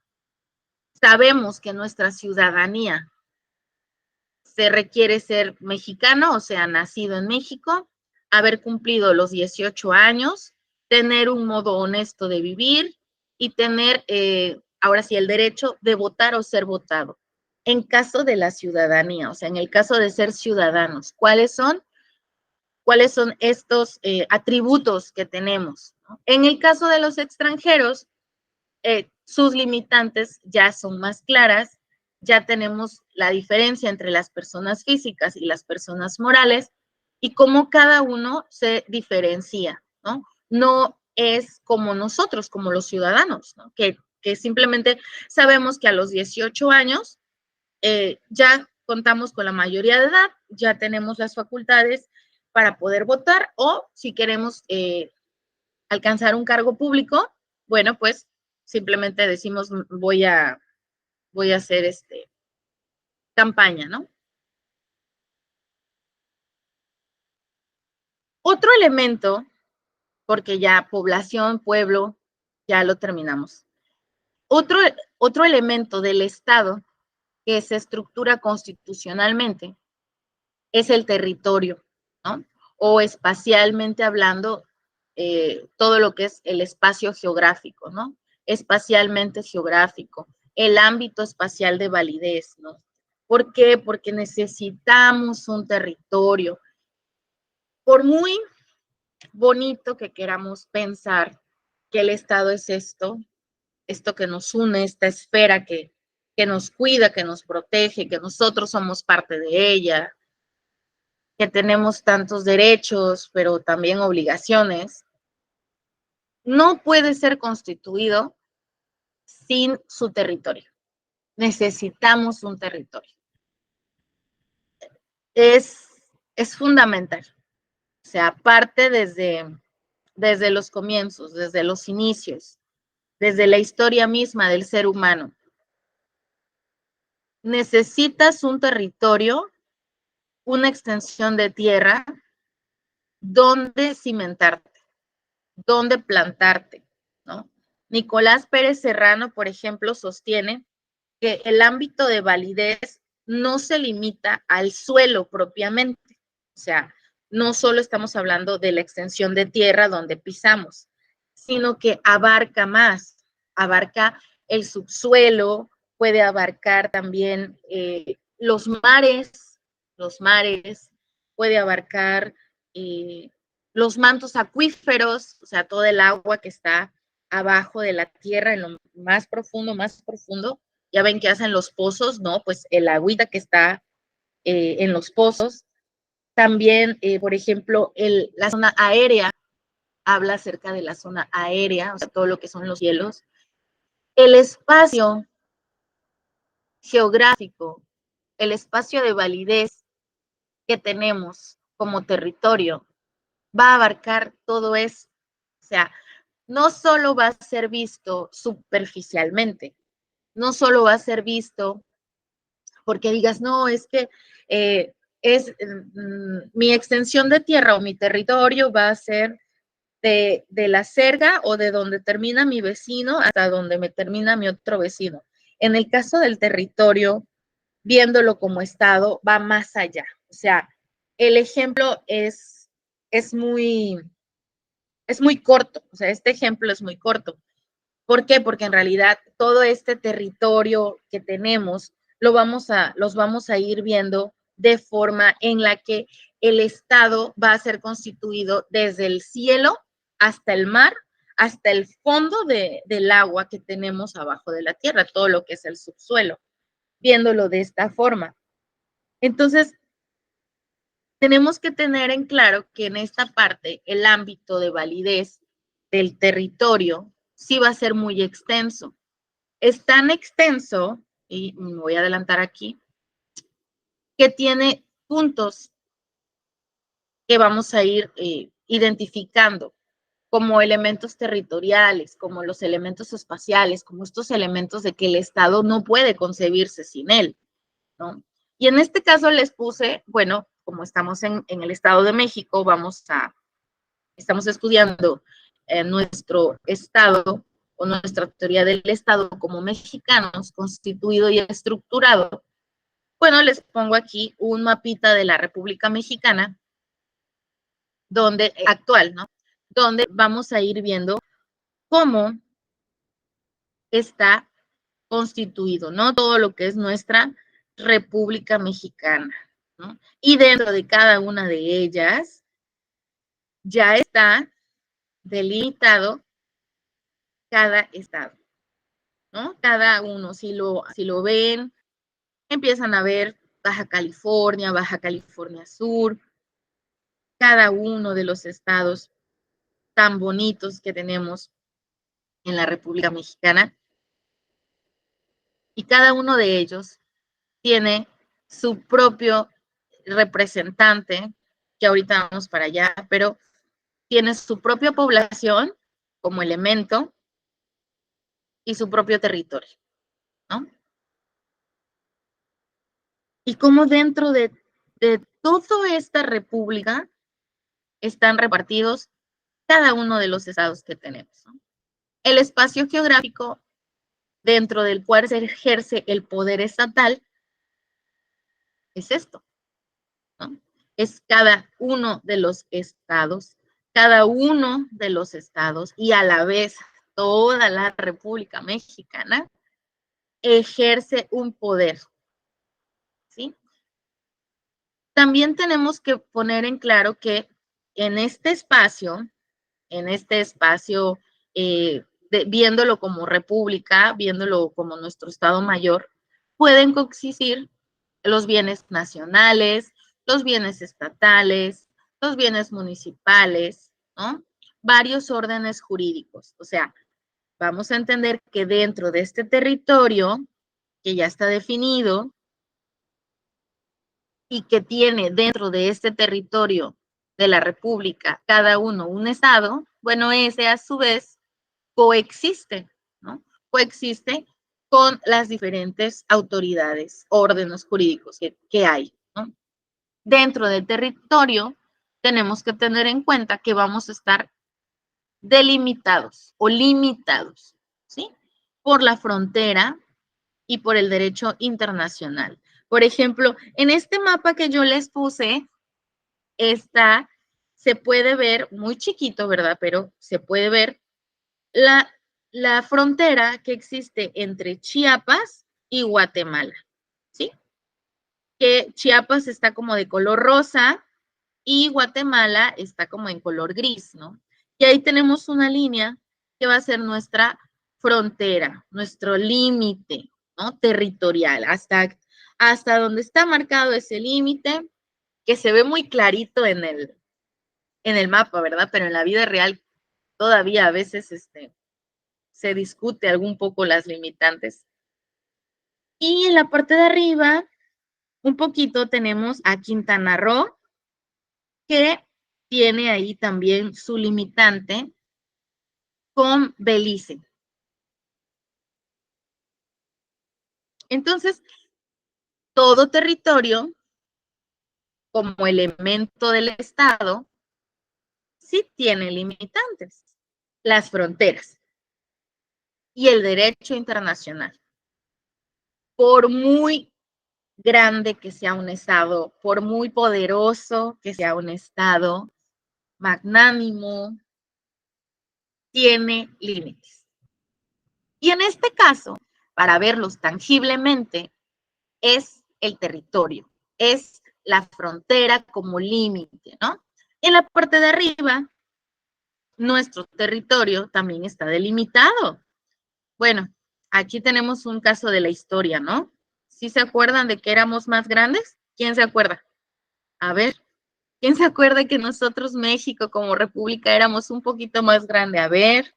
sabemos que nuestra ciudadanía se requiere ser mexicano, o sea, nacido en México, haber cumplido los 18 años, tener un modo honesto de vivir y tener, ahora sí, el derecho de votar o ser votado. En caso de la ciudadanía, o sea, en el caso de ser ciudadanos, ¿cuáles son estos atributos que tenemos? ¿No? En el caso de los extranjeros, sus limitantes ya son más claras, ya tenemos la diferencia entre las personas físicas y las personas morales y cómo cada uno se diferencia, ¿no? No es como nosotros, como los ciudadanos, ¿no? Que simplemente sabemos que a los 18 años ya contamos con la mayoría de edad, ya tenemos las facultades para poder votar o si queremos alcanzar un cargo público, bueno, pues simplemente decimos voy a hacer campaña, ¿no? Otro elemento, porque ya población, pueblo, ya lo terminamos. Otro elemento del Estado que se estructura constitucionalmente es el territorio, ¿no? O espacialmente hablando, todo lo que es el espacio geográfico, ¿no? Espacialmente geográfico, el ámbito espacial de validez, ¿no? ¿Por qué? Porque necesitamos un territorio. Por muy bonito que queramos pensar que el Estado es esto que nos une, esta esfera que nos cuida, que nos protege, que nosotros somos parte de ella, que tenemos tantos derechos, pero también obligaciones, no puede ser constituido sin su territorio. Necesitamos un territorio. Es, es fundamental. O sea, parte desde los comienzos, desde los inicios, desde la historia misma del ser humano. Necesitas un territorio, una extensión de tierra donde cimentarte, donde plantarte, ¿no? Nicolás Pérez Serrano, por ejemplo, sostiene que el ámbito de validez no se limita al suelo propiamente. O sea, no solo estamos hablando de la extensión de tierra donde pisamos, sino que abarca más, abarca el subsuelo, puede abarcar también los mares, puede abarcar los mantos acuíferos, o sea, todo el agua que está abajo de la tierra en lo más profundo. Ya ven que hacen los pozos, ¿no? Pues el agüita que está en los pozos. También, por ejemplo, la zona aérea, habla acerca de la zona aérea, o sea, todo lo que son los cielos. El espacio geográfico, el espacio de validez que tenemos como territorio, va a abarcar todo eso. O sea, no solo va a ser visto superficialmente, no solo va a ser visto porque digas, no, es que es mi extensión de tierra o mi territorio va a ser de la cerca o de donde termina mi vecino hasta donde me termina mi otro vecino. En el caso del territorio, viéndolo como Estado, va más allá. O sea, el ejemplo es muy, es muy corto. O sea, este ejemplo es muy corto. ¿Por qué? Porque en realidad todo este territorio que tenemos los vamos a ir viendo de forma en la que el Estado va a ser constituido desde el cielo hasta el mar, hasta el fondo del agua que tenemos abajo de la tierra, todo lo que es el subsuelo, viéndolo de esta forma. Entonces, tenemos que tener en claro que en esta parte el ámbito de validez del territorio sí va a ser muy extenso. Es tan extenso, y me voy a adelantar aquí, que tiene puntos que vamos a ir identificando como elementos territoriales, como los elementos espaciales, como estos elementos de que el Estado no puede concebirse sin él, ¿no? Y en este caso les puse, bueno, como estamos en el Estado de México, estamos estudiando nuestro Estado o nuestra teoría del Estado como mexicanos, constituido y estructurado. Bueno, les pongo aquí un mapita de la República Mexicana, donde, actual, ¿no? Donde vamos a ir viendo cómo está constituido, ¿no? Todo lo que es nuestra República Mexicana, ¿no? Y dentro de cada una de ellas ya está delimitado cada estado, ¿no? Cada uno, si lo ven, empiezan a ver Baja California Sur, cada uno de los estados tan bonitos que tenemos en la República Mexicana. Y cada uno de ellos tiene su propio representante, que ahorita vamos para allá, pero tiene su propia población como elemento y su propio territorio, ¿no? Y como dentro de toda esta república están repartidos cada uno de los estados que tenemos, ¿no? El espacio geográfico dentro del cual se ejerce el poder estatal es esto, ¿no? Es cada uno de los estados, y a la vez toda la República Mexicana ejerce un poder, ¿sí? También tenemos que poner en claro que en este espacio, viéndolo como república, viéndolo como nuestro estado mayor, pueden coexistir los bienes nacionales, los bienes estatales, los bienes municipales, ¿no? Varios órdenes jurídicos. O sea, vamos a entender que dentro de este territorio, que ya está definido, y que tiene dentro de este territorio de la República cada uno un estado, bueno, ese a su vez coexiste, ¿no? Coexiste con las diferentes autoridades, órdenes jurídicos que hay, ¿no? Dentro del territorio tenemos que tener en cuenta que vamos a estar delimitados o limitados, ¿sí? Por la frontera y por el derecho internacional. Por ejemplo, en este mapa que yo les puse, se puede ver, muy chiquito, ¿verdad? Pero se puede ver la frontera que existe entre Chiapas y Guatemala, ¿sí? Que Chiapas está como de color rosa y Guatemala está como en color gris, ¿no? Y ahí tenemos una línea que va a ser nuestra frontera, nuestro límite, ¿no? Territorial, hasta donde está marcado ese límite, que se ve muy clarito en el mapa, ¿verdad? Pero en la vida real todavía a veces se discute algún poco las limitantes. Y en la parte de arriba, un poquito tenemos a Quintana Roo, que tiene ahí también su limitante con Belice. Entonces, todo territorio como elemento del Estado sí tiene limitantes, las fronteras y el derecho internacional. Por muy grande que sea un Estado, por muy poderoso que sea un Estado, magnánimo, tiene límites. Y en este caso, para verlos tangiblemente, es el territorio, es la frontera como límite, ¿no? En la parte de arriba, nuestro territorio también está delimitado. Bueno, aquí tenemos un caso de la historia, ¿no? ¿Sí se acuerdan de que éramos más grandes? ¿Quién se acuerda? A ver, ¿quién se acuerda que nosotros, México, como república, éramos un poquito más grande? A ver,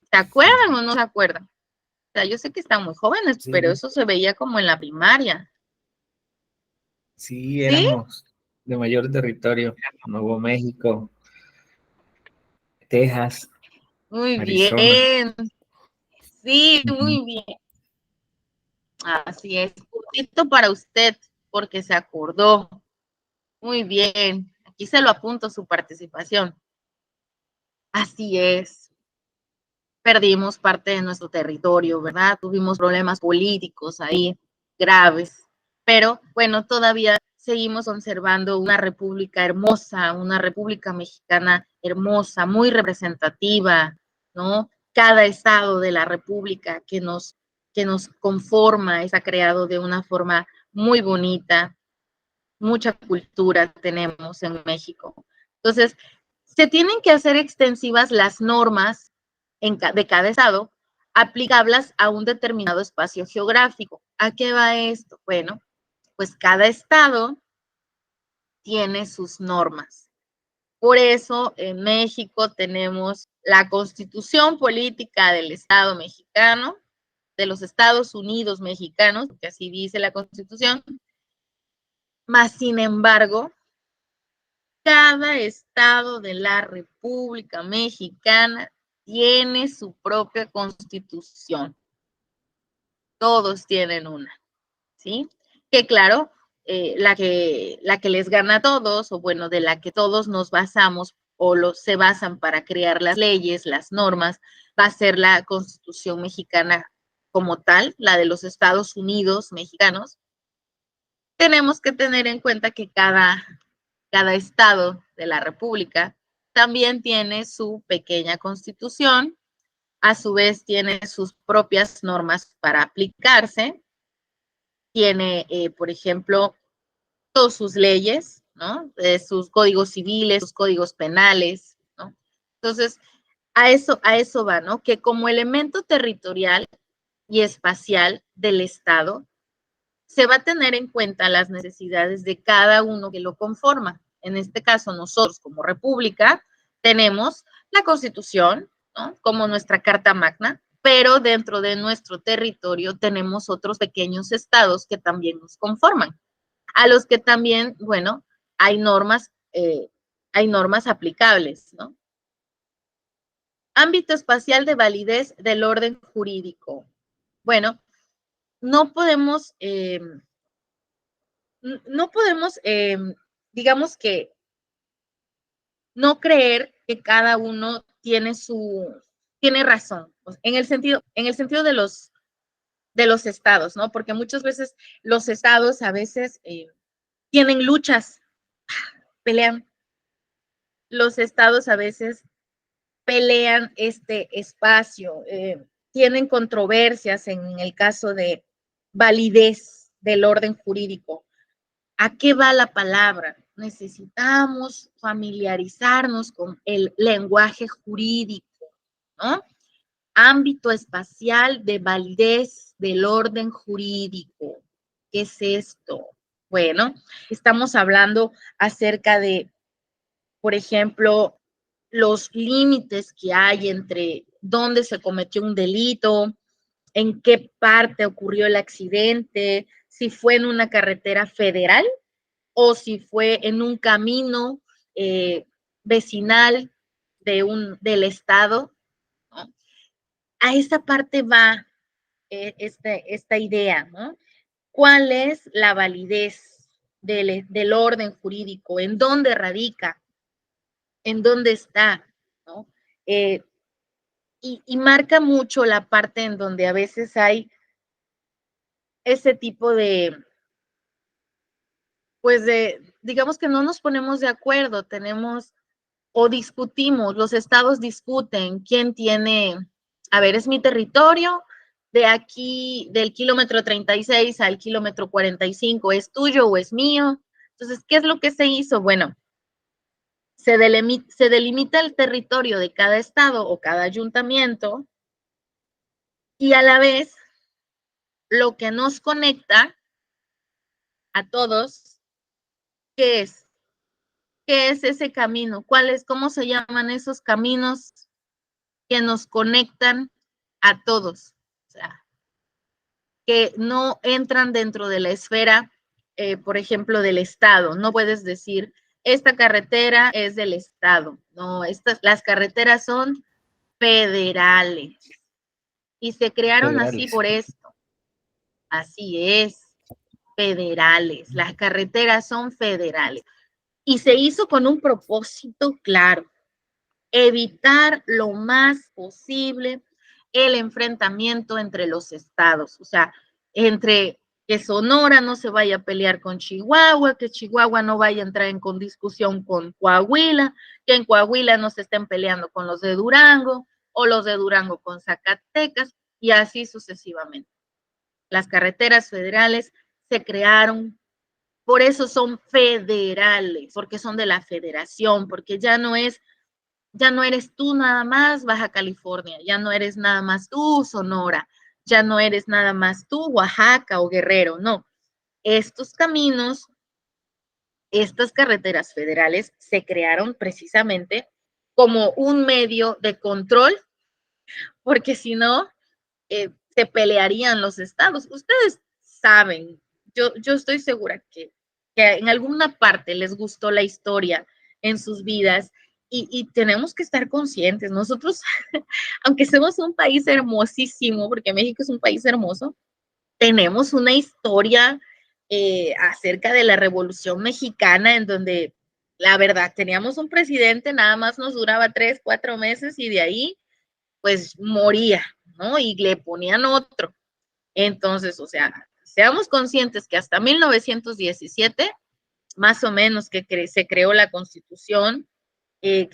¿se acuerdan o no se acuerdan? O sea, yo sé que están muy jóvenes, pero Sí, eso se veía como en la primaria. sí, ¿Sí? éramos de mayor territorio. Nuevo México, Texas, Muy Arizona. bien. Sí, Ujú. muy bien. Así es. Puntito para usted, porque se acordó. Muy bien. Aquí se lo apunto su participación. Así es. Perdimos parte de nuestro territorio, ¿verdad? Tuvimos problemas políticos ahí graves, pero bueno, todavía seguimos conservando una república hermosa, una república mexicana hermosa, muy representativa, ¿no? Cada estado de la república que nos conforma está creado de una forma muy bonita, mucha cultura tenemos en México. Entonces, se tienen que hacer extensivas las normas de cada estado aplicables a un determinado espacio geográfico. ¿A qué va esto? Bueno, pues cada estado tiene sus normas. Por eso en México tenemos la Constitución Política del Estado Mexicano, de los Estados Unidos Mexicanos, que así dice la Constitución, más sin embargo, cada estado de la República Mexicana tiene su propia constitución. Todos tienen una, ¿sí? Que claro, la que les gana a todos, o bueno, de la que todos nos basamos o se basan para crear las leyes, las normas, va a ser la Constitución mexicana como tal, la de los Estados Unidos mexicanos. Tenemos que tener en cuenta que cada estado de la República también tiene su pequeña constitución, a su vez tiene sus propias normas para aplicarse, tiene, por ejemplo, todas sus leyes, ¿no? Sus códigos civiles, sus códigos penales, ¿no? Entonces, a eso va, ¿no? Que como elemento territorial y espacial del Estado, se va a tener en cuenta las necesidades de cada uno que lo conforma. En este caso, nosotros como república tenemos la Constitución, ¿no? Como nuestra Carta Magna, pero dentro de nuestro territorio tenemos otros pequeños estados que también nos conforman, a los que también, bueno, hay normas aplicables, ¿no? Ámbito espacial de validez del orden jurídico. Bueno, no podemos digamos que, no creer que cada uno tiene razón, en el sentido de los estados, ¿no? Porque muchas veces los estados a veces tienen luchas, pelean. Los estados a veces pelean este espacio, tienen controversias en el caso de validez del orden jurídico. ¿A qué va la palabra? Necesitamos familiarizarnos con el lenguaje jurídico, ¿no? Ámbito espacial de validez del orden jurídico. ¿Qué es esto? Bueno, estamos hablando acerca de, por ejemplo, los límites que hay entre dónde se cometió un delito, en qué parte ocurrió el accidente, si fue en una carretera federal o si fue en un camino vecinal del estado, ¿no? A esa parte va esta idea, ¿no? ¿Cuál es la validez del orden jurídico? ¿En dónde radica? ¿En dónde está? ¿No? Y marca mucho la parte en donde a veces hay ese tipo pues digamos que no nos ponemos de acuerdo, tenemos o discutimos, los estados discuten quién tiene, a ver, es mi territorio, de aquí, del kilómetro 36 al kilómetro 45, ¿es tuyo o es mío? Entonces, ¿qué es lo que se hizo? Bueno, se delimita el territorio de cada estado o cada ayuntamiento y a la vez lo que nos conecta a todos, ¿qué es? ¿Qué es ese camino? ¿Cómo se llaman esos caminos que nos conectan a todos? O sea, que no entran dentro de la esfera, por ejemplo, del Estado. No puedes decir, esta carretera es del Estado. No, las carreteras son federales y se crearon así por esto. Así es, federales. Las carreteras son federales. Y se hizo con un propósito claro, evitar lo más posible el enfrentamiento entre los estados, o sea, entre que Sonora no se vaya a pelear con Chihuahua, que Chihuahua no vaya a entrar en discusión con Coahuila, que en Coahuila no se estén peleando con los de Durango o los de Durango con Zacatecas y así sucesivamente. Las carreteras federales se crearon, por eso son federales, porque son de la federación, porque ya no eres tú nada más Baja California, ya no eres nada más tú Sonora, ya no eres nada más tú Oaxaca o Guerrero, no. Estos caminos, estas carreteras federales se crearon precisamente como un medio de control, porque si no, se pelearían los estados. Ustedes saben, yo estoy segura que en alguna parte les gustó la historia en sus vidas y tenemos que estar conscientes. Nosotros, aunque somos un país hermosísimo, porque México es un país hermoso, tenemos una historia acerca de la Revolución Mexicana, en donde la verdad teníamos un presidente, nada más nos duraba 3, 4 meses y de ahí pues moría, ¿no? Y le ponían otro. Entonces, o sea, seamos conscientes que hasta 1917, más o menos que se creó la Constitución, que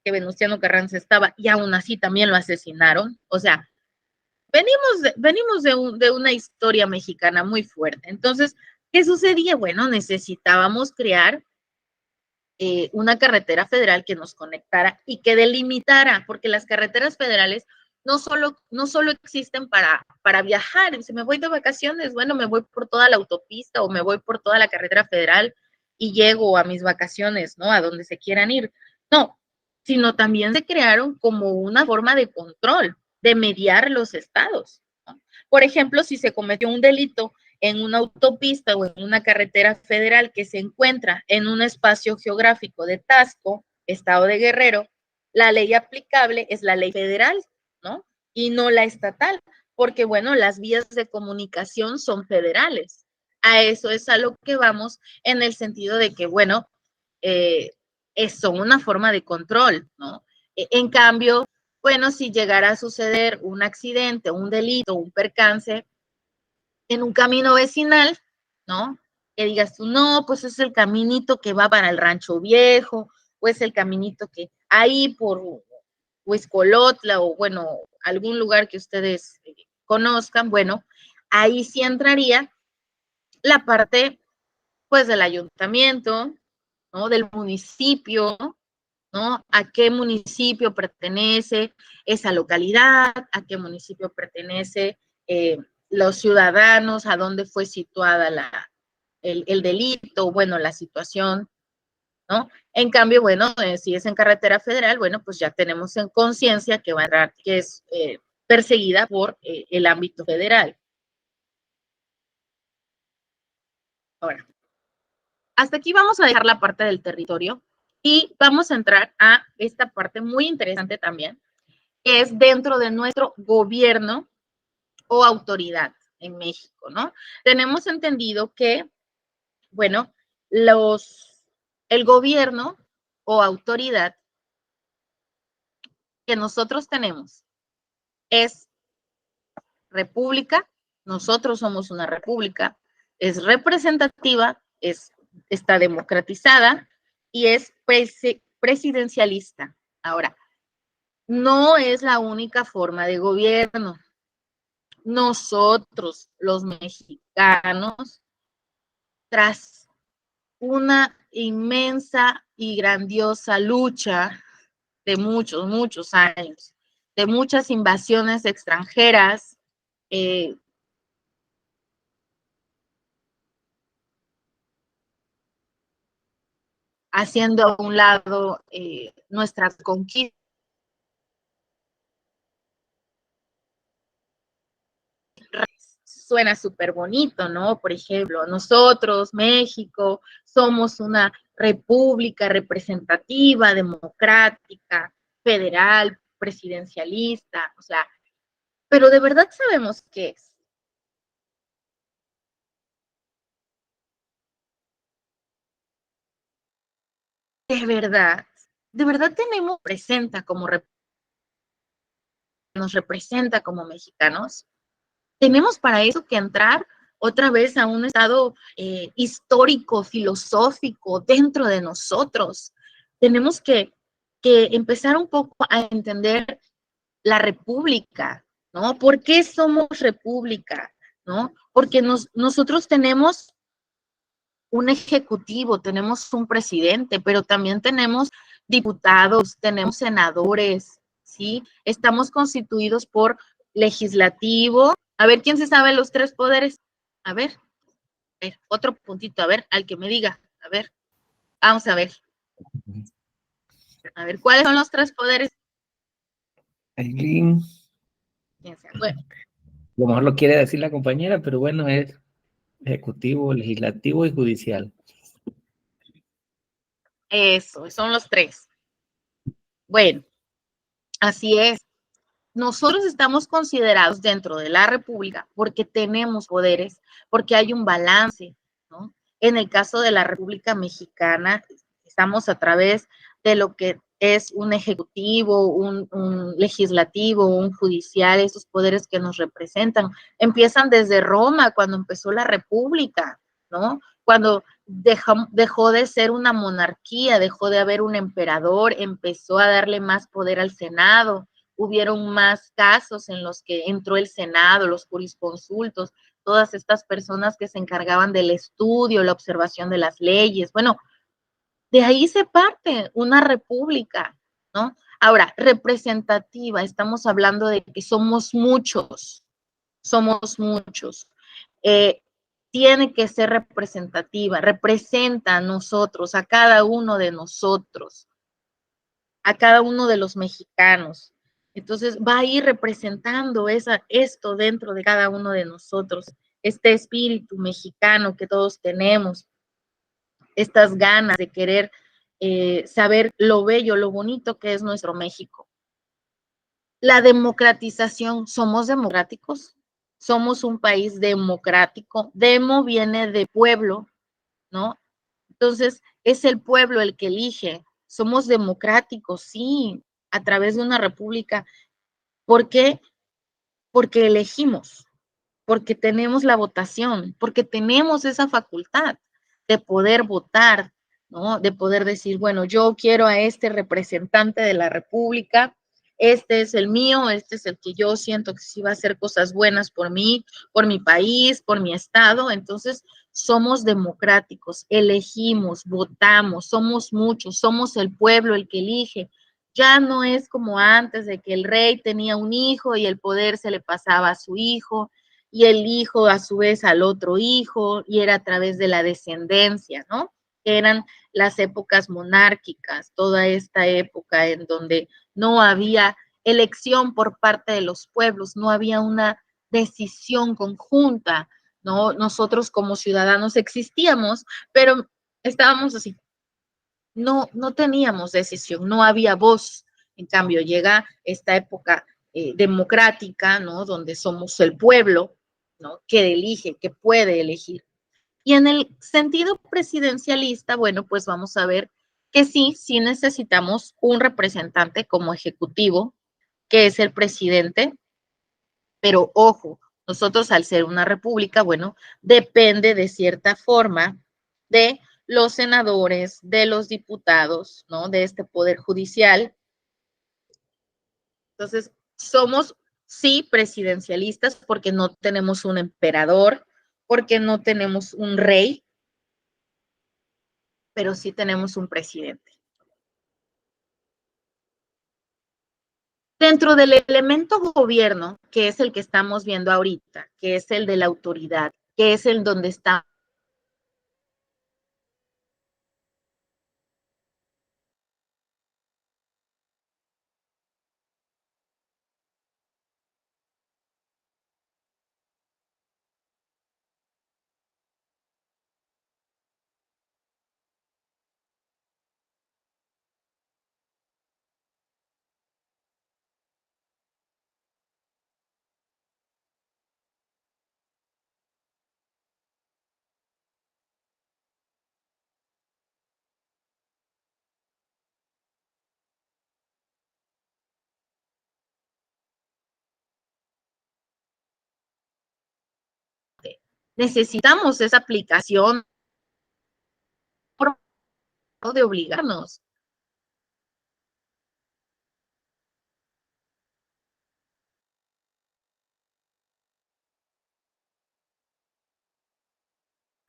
Venustiano Carranza estaba, y aún así también lo asesinaron. O sea, venimos de una historia mexicana muy fuerte. Entonces, ¿qué sucedía? Bueno, necesitábamos crear una carretera federal que nos conectara y que delimitara, porque las carreteras federales no solo existen para viajar. Si me voy de vacaciones, bueno, me voy por toda la autopista o me voy por toda la carretera federal y llego a mis vacaciones, ¿no? A donde se quieran ir. No, sino también se crearon como una forma de control, de mediar los estados, ¿no? Por ejemplo, si se cometió un delito en una autopista o en una carretera federal que se encuentra en un espacio geográfico de Tasco, estado de Guerrero, la ley aplicable es la ley federal, ¿no? Y no la estatal, porque bueno, las vías de comunicación son federales. A eso es a lo que vamos en el sentido de que, bueno, son una forma de control, ¿no? En cambio, bueno, si llegara a suceder un accidente, un delito, un percance en un camino vecinal, ¿no? Que digas tú, no, pues es el caminito que va para el Rancho Viejo, o es el caminito que ahí por Huizcolotla, o bueno, algún lugar que ustedes conozcan, bueno, ahí sí entraría la parte, pues, del ayuntamiento, ¿no? Del municipio, ¿no? ¿A qué municipio pertenece esa localidad? ¿A qué municipio pertenece los ciudadanos? ¿A dónde fue situada el delito? Bueno, la situación, ¿no? En cambio, bueno, si es en carretera federal, bueno, pues ya tenemos en conciencia que va a entrar, que es perseguida por el ámbito federal. Ahora, hasta aquí vamos a dejar la parte del territorio y vamos a entrar a esta parte muy interesante también, que es dentro de nuestro gobierno o autoridad en México, ¿no? Tenemos entendido que, bueno, el gobierno o autoridad que nosotros tenemos es república, nosotros somos una república, es representativa, está democratizada y es presidencialista. Ahora, no es la única forma de gobierno. Nosotros, los mexicanos, tras una inmensa y grandiosa lucha de muchos, muchos años, de muchas invasiones extranjeras, haciendo a un lado nuestras conquistas. Suena súper bonito, ¿no? Por ejemplo, nosotros, México, somos una república representativa, democrática, federal, presidencialista, o sea, pero de verdad sabemos qué es. De verdad tenemos nos representa como mexicanos. Tenemos para eso que entrar otra vez a un estado histórico, filosófico dentro de nosotros. Tenemos que empezar un poco a entender la república, ¿no? ¿Por qué somos república? ¿No? Porque nosotros tenemos un ejecutivo, tenemos un presidente, pero también tenemos diputados, tenemos senadores, ¿sí? Estamos constituidos por legislativo. A ver, ¿quién se sabe los 3 poderes? A ver, otro puntito, a ver, al que me diga, a ver, vamos a ver. A ver, ¿cuáles son los 3 poderes? Aileen, Bueno, lo mejor lo quiere decir la compañera, pero bueno, es ejecutivo, legislativo y judicial. eso, son los 3. Bueno, así es. nosotros estamos considerados dentro de la República porque tenemos poderes, porque hay un balance, ¿no? En el caso de la República Mexicana, estamos a través de lo que es un ejecutivo, un legislativo, un judicial, esos poderes que nos representan. Empiezan desde Roma, cuando empezó la República, ¿no? Cuando dejó de ser una monarquía, dejó de haber un emperador, empezó a darle más poder al Senado, hubieron más casos en los que entró el Senado, los jurisconsultos, todas estas personas que se encargaban del estudio, la observación de las leyes. Bueno, de ahí se parte una república, ¿no? Ahora, representativa, estamos hablando de que somos muchos, somos muchos. Eh, Tiene que ser representativa, representa a nosotros, a cada uno de nosotros, a cada uno de los mexicanos. Entonces va a ir representando esto dentro de cada uno de nosotros, este espíritu mexicano que todos tenemos, estas ganas de querer saber lo bello, lo bonito que es nuestro México. La democratización, ¿somos democráticos? Somos un país democrático. Demo viene de pueblo, ¿no? Entonces, es el pueblo el que elige. Somos democráticos, sí, a través de una república. ¿Por qué? Porque elegimos, porque tenemos la votación, porque tenemos esa facultad de poder votar, ¿no? De poder decir, bueno, yo quiero a este representante de la República, este es el mío, este es el que yo siento que sí va a hacer cosas buenas por mí, por mi país, por mi estado. Entonces, somos democráticos, elegimos, votamos, somos muchos, somos el pueblo el que elige. Ya no es como antes de que el rey tenía un hijo y el poder se le pasaba a su hijo y el hijo a su vez al otro hijo, y era a través de la descendencia, ¿no? Eran las épocas monárquicas, toda esta época en donde no había elección por parte de los pueblos, no había una decisión conjunta, ¿no? Nosotros como ciudadanos existíamos, pero estábamos así, no teníamos decisión, no había voz. En cambio, llega esta época democrática, ¿no? Donde somos el pueblo, ¿no? Que elige, que puede elegir. Y en el sentido presidencialista, bueno, pues vamos a ver que sí necesitamos un representante como ejecutivo, que es el presidente, pero ojo, nosotros al ser una república, bueno, depende de cierta forma de los senadores, de los diputados, ¿no? De este poder judicial. Entonces, somos sí presidencialistas porque no tenemos un emperador, porque no tenemos un rey, pero sí tenemos un presidente. Dentro del elemento gobierno, que es el que estamos viendo ahorita, que es el de la autoridad, que es el donde está necesitamos esa aplicación de obligarnos.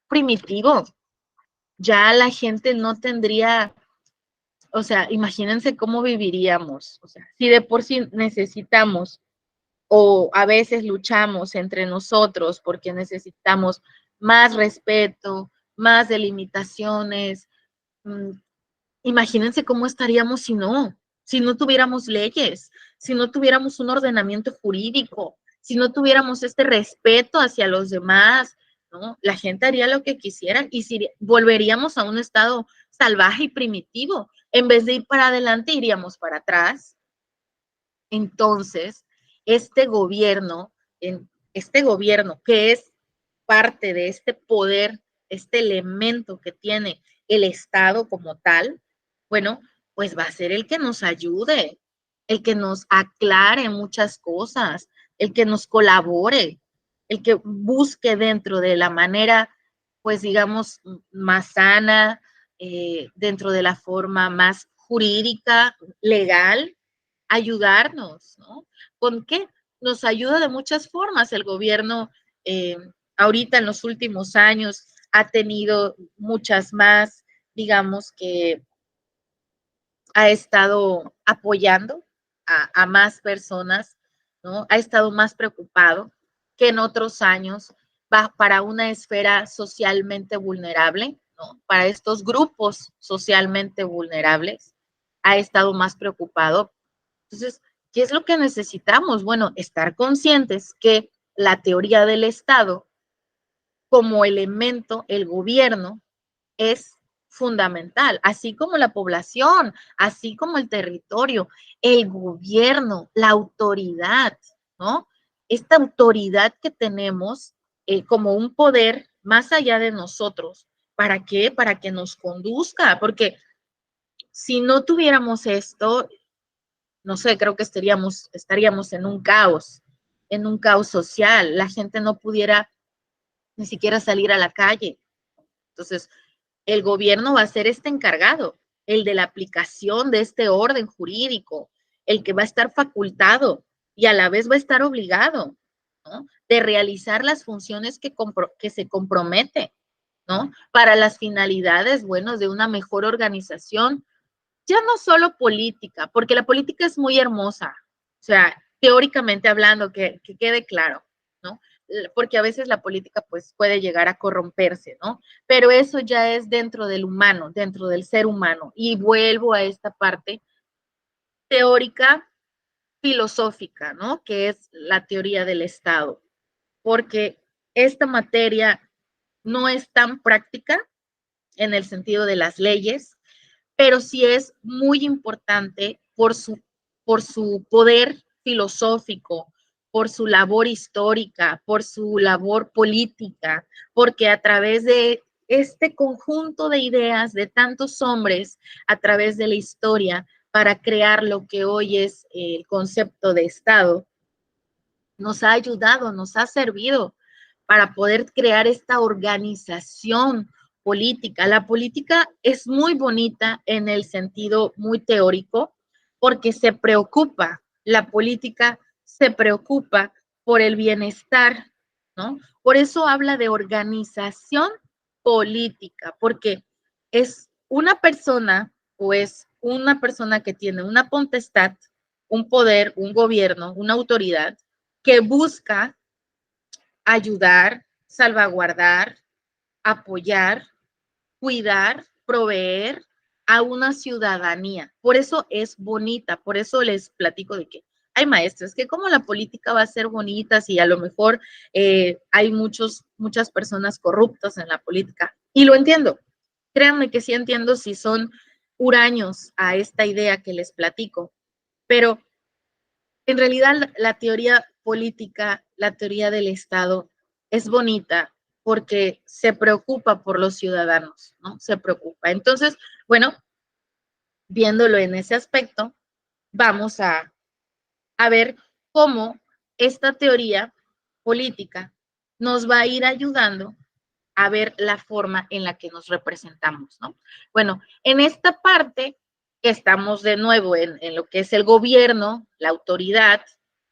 Primitivo, ya la gente no tendría, o sea, imagínense cómo viviríamos, o sea, si de por sí necesitamos o a veces luchamos entre nosotros porque necesitamos más respeto, más delimitaciones, imagínense cómo estaríamos si no tuviéramos leyes, si no tuviéramos un ordenamiento jurídico, si no tuviéramos este respeto hacia los demás, ¿no? La gente haría lo que quisiera y si volveríamos a un estado salvaje y primitivo, en vez de ir para adelante, iríamos para atrás. Entonces, este gobierno, que es parte de este poder, este elemento que tiene el Estado como tal, bueno, pues va a ser el que nos ayude, el que nos aclare muchas cosas, el que nos colabore, el que busque dentro de la manera, pues digamos, más sana, dentro de la forma más jurídica, legal, ayudarnos, ¿no? ¿Con qué? Nos ayuda de muchas formas. El gobierno eh, ahorita en los últimos años ha tenido muchas más, digamos que ha estado apoyando a más personas, ¿no? Ha estado más preocupado que en otros años para una esfera socialmente vulnerable, ¿no? Para estos grupos socialmente vulnerables, ha estado más preocupado. Entonces, ¿qué es lo que necesitamos? Bueno, estar conscientes que la teoría del Estado como elemento, el gobierno, es fundamental, así como la población, así como el territorio, el gobierno, la autoridad, ¿no? Esta autoridad que tenemos como un poder más allá de nosotros. ¿Para qué? Para que nos conduzca, porque si no tuviéramos esto, no sé, creo que estaríamos en un caos social, la gente no pudiera ni siquiera salir a la calle. Entonces, el gobierno va a ser este encargado, el de la aplicación de este orden jurídico, el que va a estar facultado y a la vez va a estar obligado, ¿no? De realizar las funciones que se compromete, ¿no? Para las finalidades, bueno, de una mejor organización, ya no solo política, porque la política es muy hermosa, o sea, teóricamente hablando, que quede claro, ¿no? Porque a veces la política pues puede llegar a corromperse, ¿no? Pero eso ya es dentro del humano, dentro del ser humano. Y vuelvo a esta parte teórica, filosófica, ¿no? Que es la teoría del Estado, porque esta materia no es tan práctica en el sentido de las leyes, pero sí es muy importante por su poder filosófico, por su labor histórica, por su labor política, porque a través de este conjunto de ideas de tantos hombres, a través de la historia, para crear lo que hoy es el concepto de Estado, nos ha ayudado, nos ha servido para poder crear esta organización política. La política es muy bonita en el sentido muy teórico porque se preocupa, la política se preocupa por el bienestar, ¿no? Por eso habla de organización política, porque es una persona o es una persona que tiene una potestad, un poder, un gobierno, una autoridad que busca ayudar, salvaguardar, apoyar, cuidar, proveer a una ciudadanía. Por eso es bonita, por eso les platico de que hay maestros, que como la política va a ser bonita si a lo mejor hay muchas personas corruptas en la política. Y lo entiendo, créanme que sí entiendo si son huraños a esta idea que les platico, pero en realidad la teoría política, la teoría del Estado es bonita porque se preocupa por los ciudadanos, ¿no? Se preocupa. Entonces, bueno, viéndolo en ese aspecto, vamos a ver cómo esta teoría política nos va a ir ayudando a ver la forma en la que nos representamos, ¿no? Bueno, en esta parte que estamos de nuevo en lo que es el gobierno, la autoridad,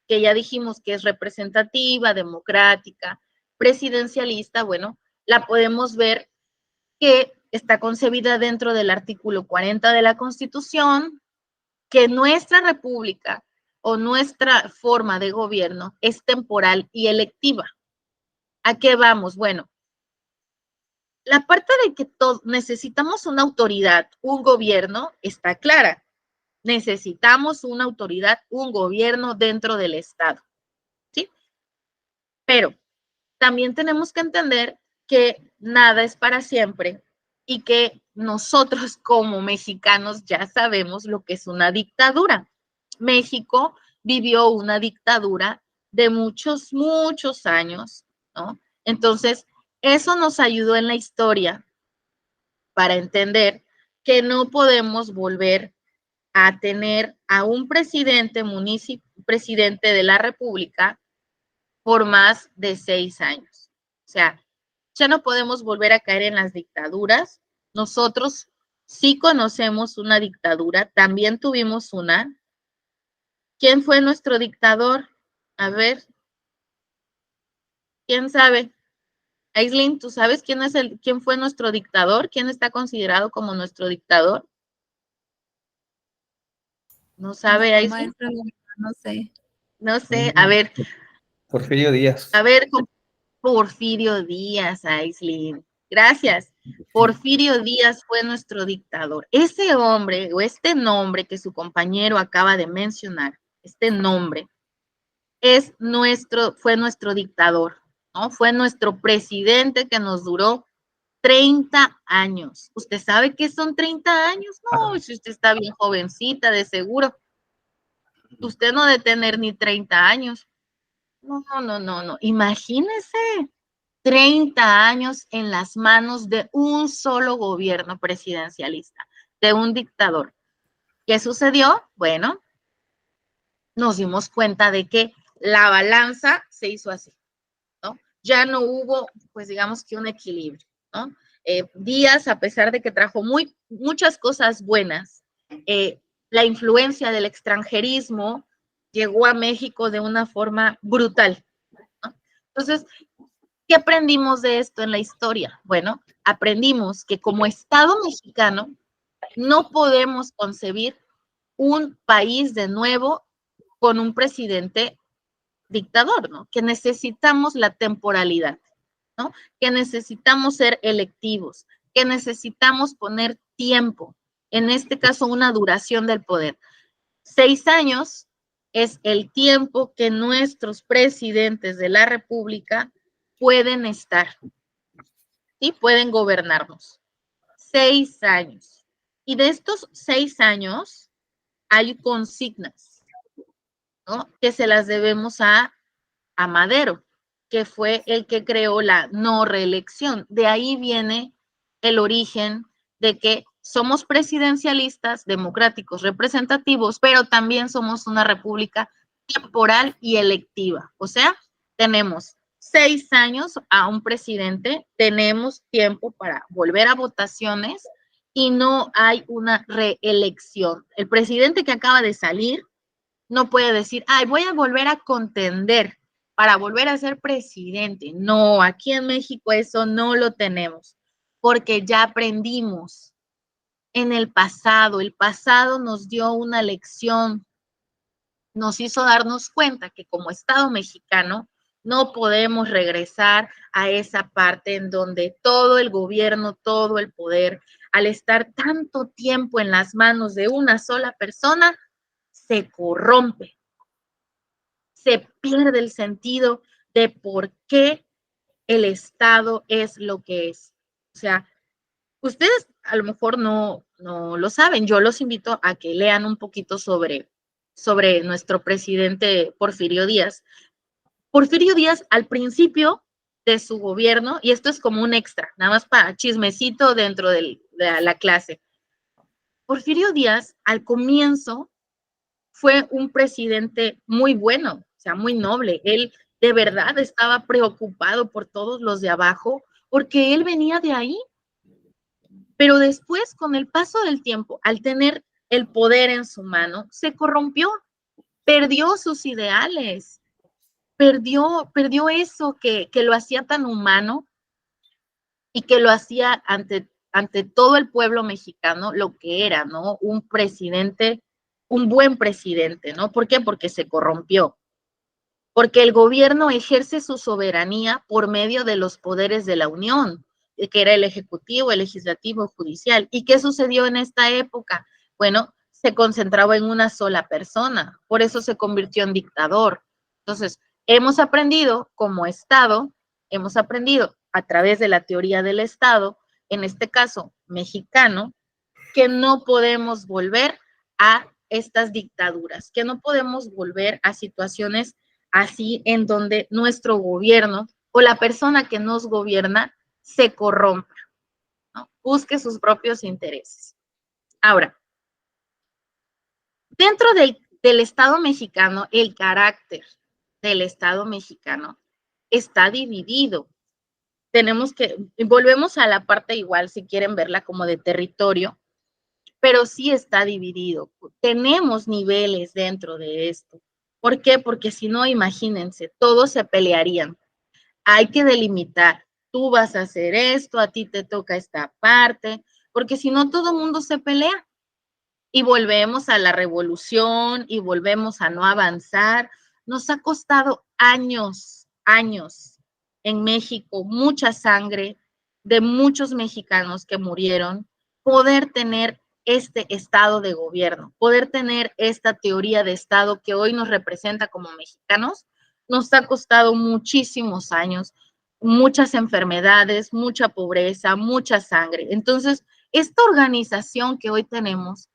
que ya dijimos que es representativa, democrática, presidencialista, bueno, la podemos ver que está concebida dentro del artículo 40 de la Constitución, que nuestra república o nuestra forma de gobierno es temporal y electiva. ¿A qué vamos? Bueno, la parte de que necesitamos una autoridad, un gobierno, está clara. Necesitamos una autoridad, un gobierno dentro del Estado, ¿sí? Pero también tenemos que entender que nada es para siempre y que nosotros como mexicanos ya sabemos lo que es una dictadura. México vivió una dictadura de muchos, muchos años, ¿no? Entonces, eso nos ayudó en la historia para entender que no podemos volver a tener a un presidente presidente de la República por más de 6 años. O sea, ya no podemos volver a caer en las dictaduras. Nosotros sí conocemos una dictadura, también tuvimos una. ¿Quién fue nuestro dictador? A ver, ¿quién sabe? Aislinn, ¿tú sabes quién fue nuestro dictador? ¿Quién está considerado como nuestro dictador? ¿No sabe, Aislinn? Maestra, no sé. No sé, a ver. Porfirio Díaz. A ver, Porfirio Díaz, Aislinn. Gracias. Porfirio Díaz fue nuestro dictador. Ese hombre o este nombre que su compañero acaba de mencionar, este nombre, fue nuestro dictador, ¿no? Fue nuestro presidente que nos duró 30 años. ¿Usted sabe qué son 30 años? No, si usted está bien jovencita, de seguro. Usted no debe tener ni 30 años. No. Imagínese 30 años en las manos de un solo gobierno presidencialista, de un dictador. ¿Qué sucedió? Bueno, nos dimos cuenta de que la balanza se hizo así, ¿no? Ya no hubo, pues digamos que un equilibrio, ¿no? Díaz, a pesar de que trajo muchas cosas buenas, la influencia del extranjerismo llegó a México de una forma brutal, ¿no? Entonces, ¿qué aprendimos de esto en la historia? Bueno, aprendimos que como Estado mexicano no podemos concebir un país de nuevo con un presidente dictador, ¿no? Que necesitamos la temporalidad, ¿no? Que necesitamos ser electivos, que necesitamos poner tiempo, en este caso una duración del poder. 6 años es el tiempo que nuestros presidentes de la República pueden estar, ¿sí? Pueden gobernarnos. 6 años. Y de estos 6 años hay consignas, ¿no? Que se las debemos a Madero, que fue el que creó la no reelección. De ahí viene el origen de que somos presidencialistas, democráticos, representativos, pero también somos una república temporal y electiva. O sea, tenemos 6 años a un presidente, tenemos tiempo para volver a votaciones y no hay una reelección. El presidente que acaba de salir no puede decir, ay, voy a volver a contender para volver a ser presidente. No, aquí en México eso no lo tenemos, porque ya aprendimos en el pasado nos dio una lección, nos hizo darnos cuenta que como Estado mexicano no podemos regresar a esa parte en donde todo el gobierno, todo el poder, al estar tanto tiempo en las manos de una sola persona, se corrompe, se pierde el sentido de por qué el Estado es lo que es. O sea, ustedes a lo mejor no lo saben, yo los invito a que lean un poquito sobre nuestro presidente Porfirio Díaz. Porfirio Díaz, al principio de su gobierno, y esto es como un extra, nada más para chismecito dentro de la clase. Porfirio Díaz, al comienzo, fue un presidente muy bueno, o sea, muy noble. Él de verdad estaba preocupado por todos los de abajo, porque él venía de ahí. Pero después, con el paso del tiempo, al tener el poder en su mano, se corrompió, perdió sus ideales, perdió eso que lo hacía tan humano y que lo hacía ante todo el pueblo mexicano, lo que era, ¿no? Un presidente, un buen presidente, ¿no? ¿Por qué? Porque se corrompió. Porque el gobierno ejerce su soberanía por medio de los poderes de la Unión, que era el Ejecutivo, el Legislativo, el Judicial. ¿Y qué sucedió en esta época? Bueno, se concentraba en una sola persona, por eso se convirtió en dictador. Entonces, hemos aprendido como Estado, hemos aprendido a través de la teoría del Estado, en este caso mexicano, que no podemos volver a estas dictaduras, que no podemos volver a situaciones así en donde nuestro gobierno o la persona que nos gobierna se corrompa, ¿no? Busque sus propios intereses. Ahora, dentro del Estado mexicano, el carácter del Estado mexicano está dividido. Tenemos que, volvemos a la parte igual, si quieren verla como de territorio, pero sí está dividido. Tenemos niveles dentro de esto. ¿Por qué? Porque si no, imagínense, todos se pelearían. Hay que delimitar. Tú vas a hacer esto, a ti te toca esta parte, porque si no, todo el mundo se pelea y volvemos a la revolución y volvemos a no avanzar. Nos ha costado años, años en México, mucha sangre de muchos mexicanos que murieron, poder tener este estado de gobierno, poder tener esta teoría de estado que hoy nos representa como mexicanos. Nos ha costado muchísimos años, muchas enfermedades, mucha pobreza, mucha sangre. Entonces, esta organización que hoy tenemos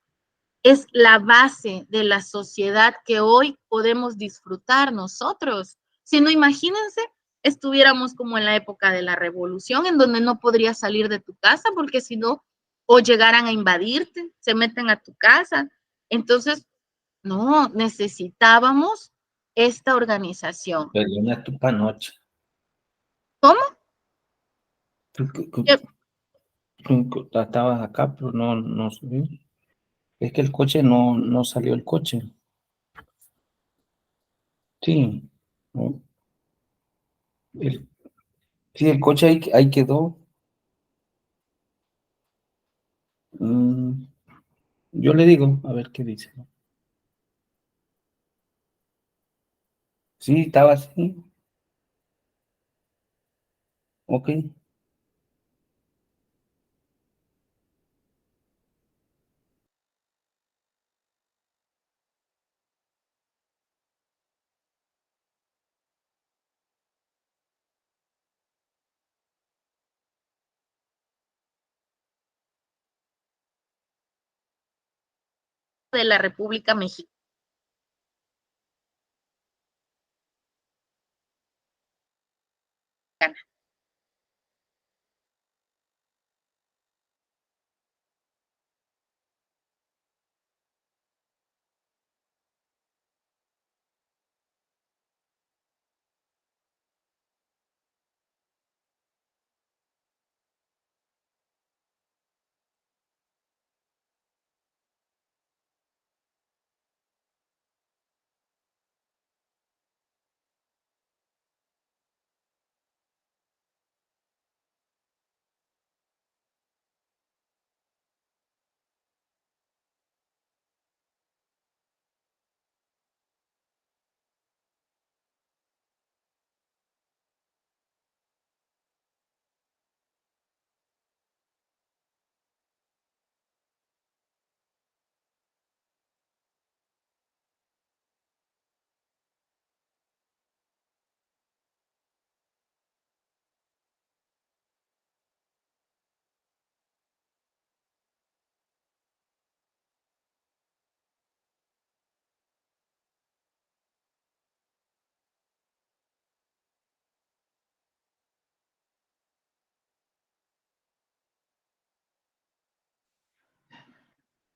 es la base de la sociedad que hoy podemos disfrutar nosotros. Si no, imagínense, estuviéramos como en la época de la revolución, en donde no podrías salir de tu casa porque si no, o llegaran a invadirte, se meten a tu casa. Entonces, no, necesitábamos esta organización. Pero una tupa noche. ¿Cómo? Estabas acá, pero no subí. Es que el coche no salió el coche. Sí, ¿no? El, sí, el coche ahí quedó. Mm, yo le digo, a ver qué dice. Sí, estaba así. Ok. De la República Mexicana.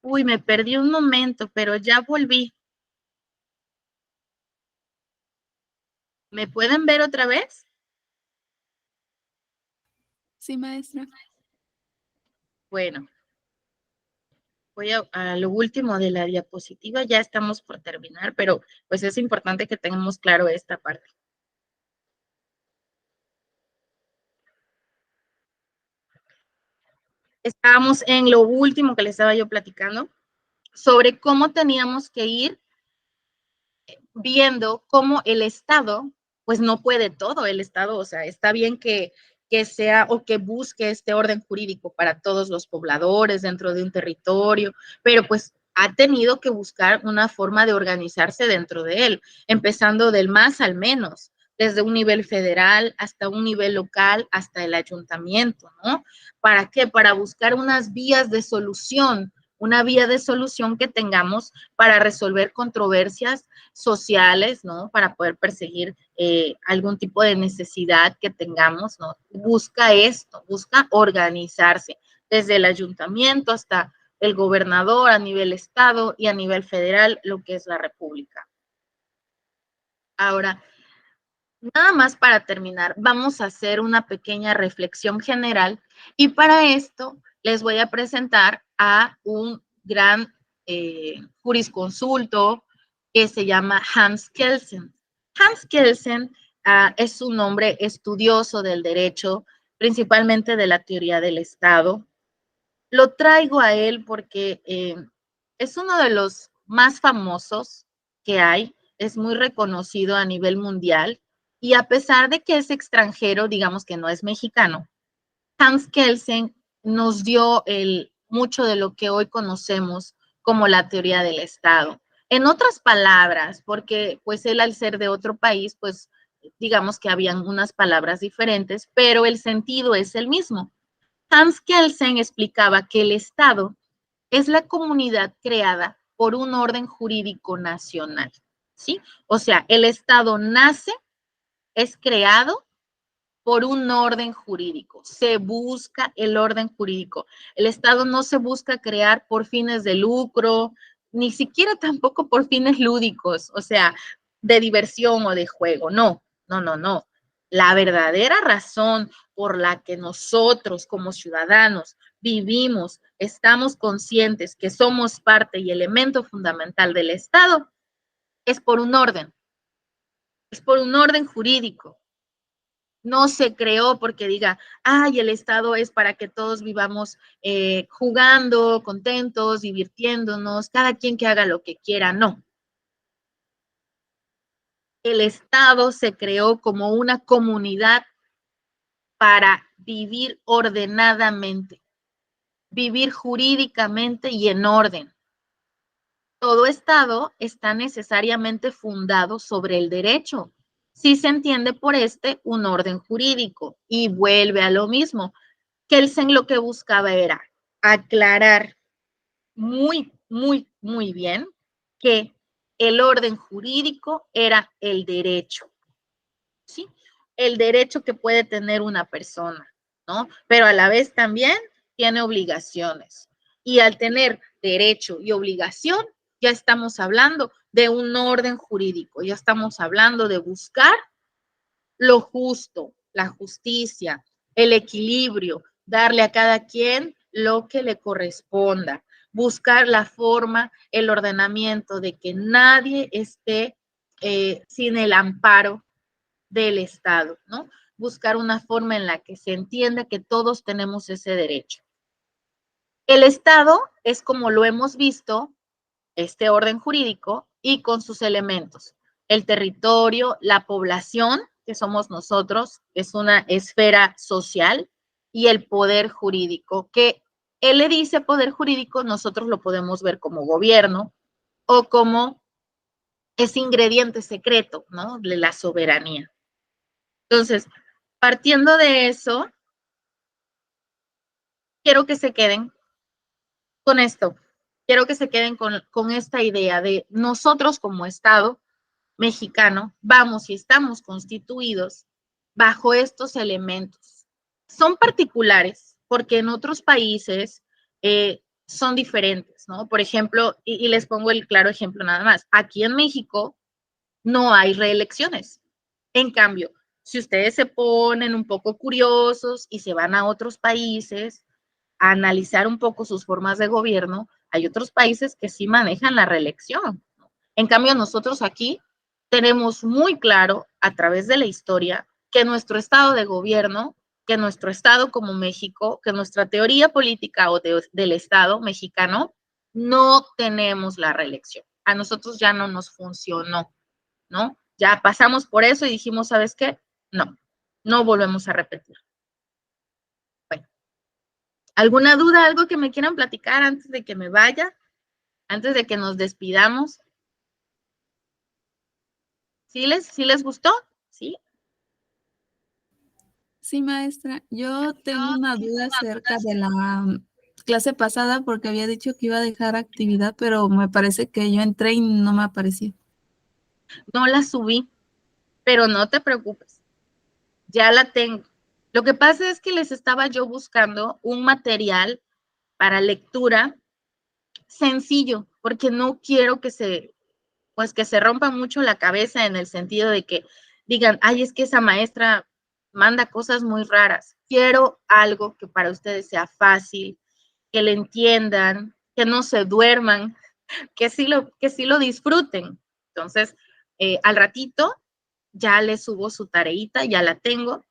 Uy, me perdí un momento, pero ya volví. ¿Me pueden ver otra vez? Sí, maestra. Bueno, voy a lo último de la diapositiva. Ya estamos por terminar, pero pues es importante que tengamos claro esta parte. Estábamos en lo último que les estaba yo platicando sobre cómo teníamos que ir viendo cómo el Estado, pues no puede todo, el Estado, o sea, está bien que sea o que busque este orden jurídico para todos los pobladores dentro de un territorio, pero pues ha tenido que buscar una forma de organizarse dentro de él, empezando del más al menos, desde un nivel federal hasta un nivel local, hasta el ayuntamiento, ¿no? ¿Para qué? Para buscar unas vías de solución, una vía de solución que tengamos para resolver controversias sociales, ¿no? Para poder perseguir algún tipo de necesidad que tengamos, ¿no? Busca esto, busca organizarse desde el ayuntamiento hasta el gobernador a nivel estado y a nivel federal, lo que es la república. Ahora, nada más para terminar, vamos a hacer una pequeña reflexión general y para esto les voy a presentar a un gran jurisconsulto que se llama Hans Kelsen. Hans Kelsen es un hombre estudioso del derecho, principalmente de la teoría del Estado. Lo traigo a él porque es uno de los más famosos que hay, es muy reconocido a nivel mundial y a pesar de que es extranjero, digamos que no es mexicano, Hans Kelsen nos dio mucho de lo que hoy conocemos como la teoría del Estado. En otras palabras, porque pues él al ser de otro país, pues digamos que habían unas palabras diferentes, pero el sentido es el mismo. Hans Kelsen explicaba que el Estado es la comunidad creada por un orden jurídico nacional, ¿sí? O sea, el Estado nace, es creado por un orden jurídico. Se busca el orden jurídico. El Estado no se busca crear por fines de lucro, ni siquiera tampoco por fines lúdicos, o sea, de diversión o de juego. No, no, no, no. La verdadera razón por la que nosotros como ciudadanos vivimos, estamos conscientes que somos parte y elemento fundamental del Estado, es por un orden jurídico. No se creó porque diga, ay, el Estado es para que todos vivamos jugando, contentos, divirtiéndonos, cada quien que haga lo que quiera. No. El Estado se creó como una comunidad para vivir ordenadamente, vivir jurídicamente y en orden. Todo Estado está necesariamente fundado sobre el derecho. Si se entiende por un orden jurídico y vuelve a lo mismo. Kelsen lo que buscaba era aclarar muy, muy, muy bien que el orden jurídico era el derecho, ¿sí? El derecho que puede tener una persona, ¿no? Pero a la vez también tiene obligaciones. Y al tener derecho y obligación, ya estamos hablando de un orden jurídico, ya estamos hablando de buscar lo justo, la justicia, el equilibrio, darle a cada quien lo que le corresponda, buscar la forma, el ordenamiento de que nadie esté sin el amparo del Estado, ¿no? Buscar una forma en la que se entienda que todos tenemos ese derecho. El Estado es como lo hemos visto, este orden jurídico y con sus elementos. El territorio, la población, que somos nosotros, es una esfera social, y el poder jurídico, que él le dice poder jurídico, nosotros lo podemos ver como gobierno o como ese ingrediente secreto, ¿no? De la soberanía. Entonces, partiendo de eso, quiero que se queden con esto, quiero que se queden con esta idea de nosotros como Estado mexicano, vamos y estamos constituidos bajo estos elementos. Son particulares porque en otros países son diferentes, ¿no? Por ejemplo, y les pongo el claro ejemplo nada más, aquí en México no hay reelecciones. En cambio, si ustedes se ponen un poco curiosos y se van a otros países a analizar un poco sus formas de gobierno, hay otros países que sí manejan la reelección. En cambio, nosotros aquí tenemos muy claro a través de la historia que nuestro estado de gobierno, que nuestro estado como México, que nuestra teoría política o del estado mexicano, no tenemos la reelección. A nosotros ya no nos funcionó, ¿no? Ya pasamos por eso y dijimos, ¿sabes qué? No, no volvemos a repetir. Bueno, ¿alguna duda, algo que me quieran platicar antes de que me vaya? Antes de que nos despidamos. ¿Sí les gustó? ¿Sí? Sí, maestra, yo tengo una duda acerca de la clase pasada porque había dicho que iba a dejar actividad, pero me parece que yo entré y no me apareció. No la subí, pero no te preocupes, ya la tengo. Lo que pasa es que les estaba yo buscando un material para lectura sencillo, porque no quiero pues que se rompa mucho la cabeza en el sentido de que digan, ay, es que esa maestra manda cosas muy raras. Quiero algo que para ustedes sea fácil, que le entiendan, que no se duerman, que sí lo disfruten. Entonces, al ratito ya les subo su tareita, ya la tengo.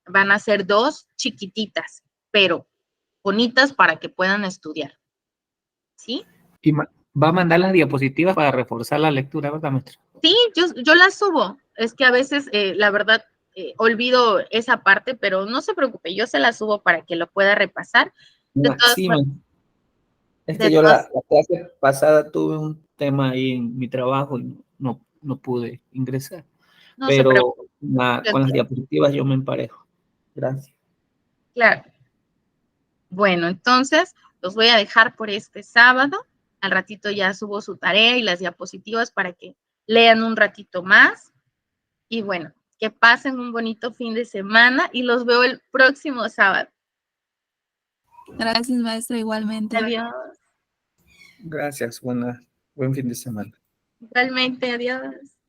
Van a ser 2 chiquititas, pero bonitas para que puedan estudiar. ¿Sí? Y va a mandar las diapositivas para reforzar la lectura, ¿verdad, maestra? Sí, yo las subo. Es que a veces, la verdad, olvido esa parte, pero no se preocupe, yo se la subo para que lo pueda repasar. De todas, Sí, es de que yo todas, la clase pasada tuve un tema ahí en mi trabajo y no pude ingresar, no se pero preocupe, yo con las entiendo. diapositivas yo me emparejo. Gracias. Claro. Bueno, entonces los voy a dejar por este sábado. Al ratito ya subo su tarea y las diapositivas para que lean un ratito más. Y bueno, que pasen un bonito fin de semana y los veo el próximo sábado. Gracias, maestra, igualmente. Adiós. Gracias, buen fin de semana. Igualmente, adiós.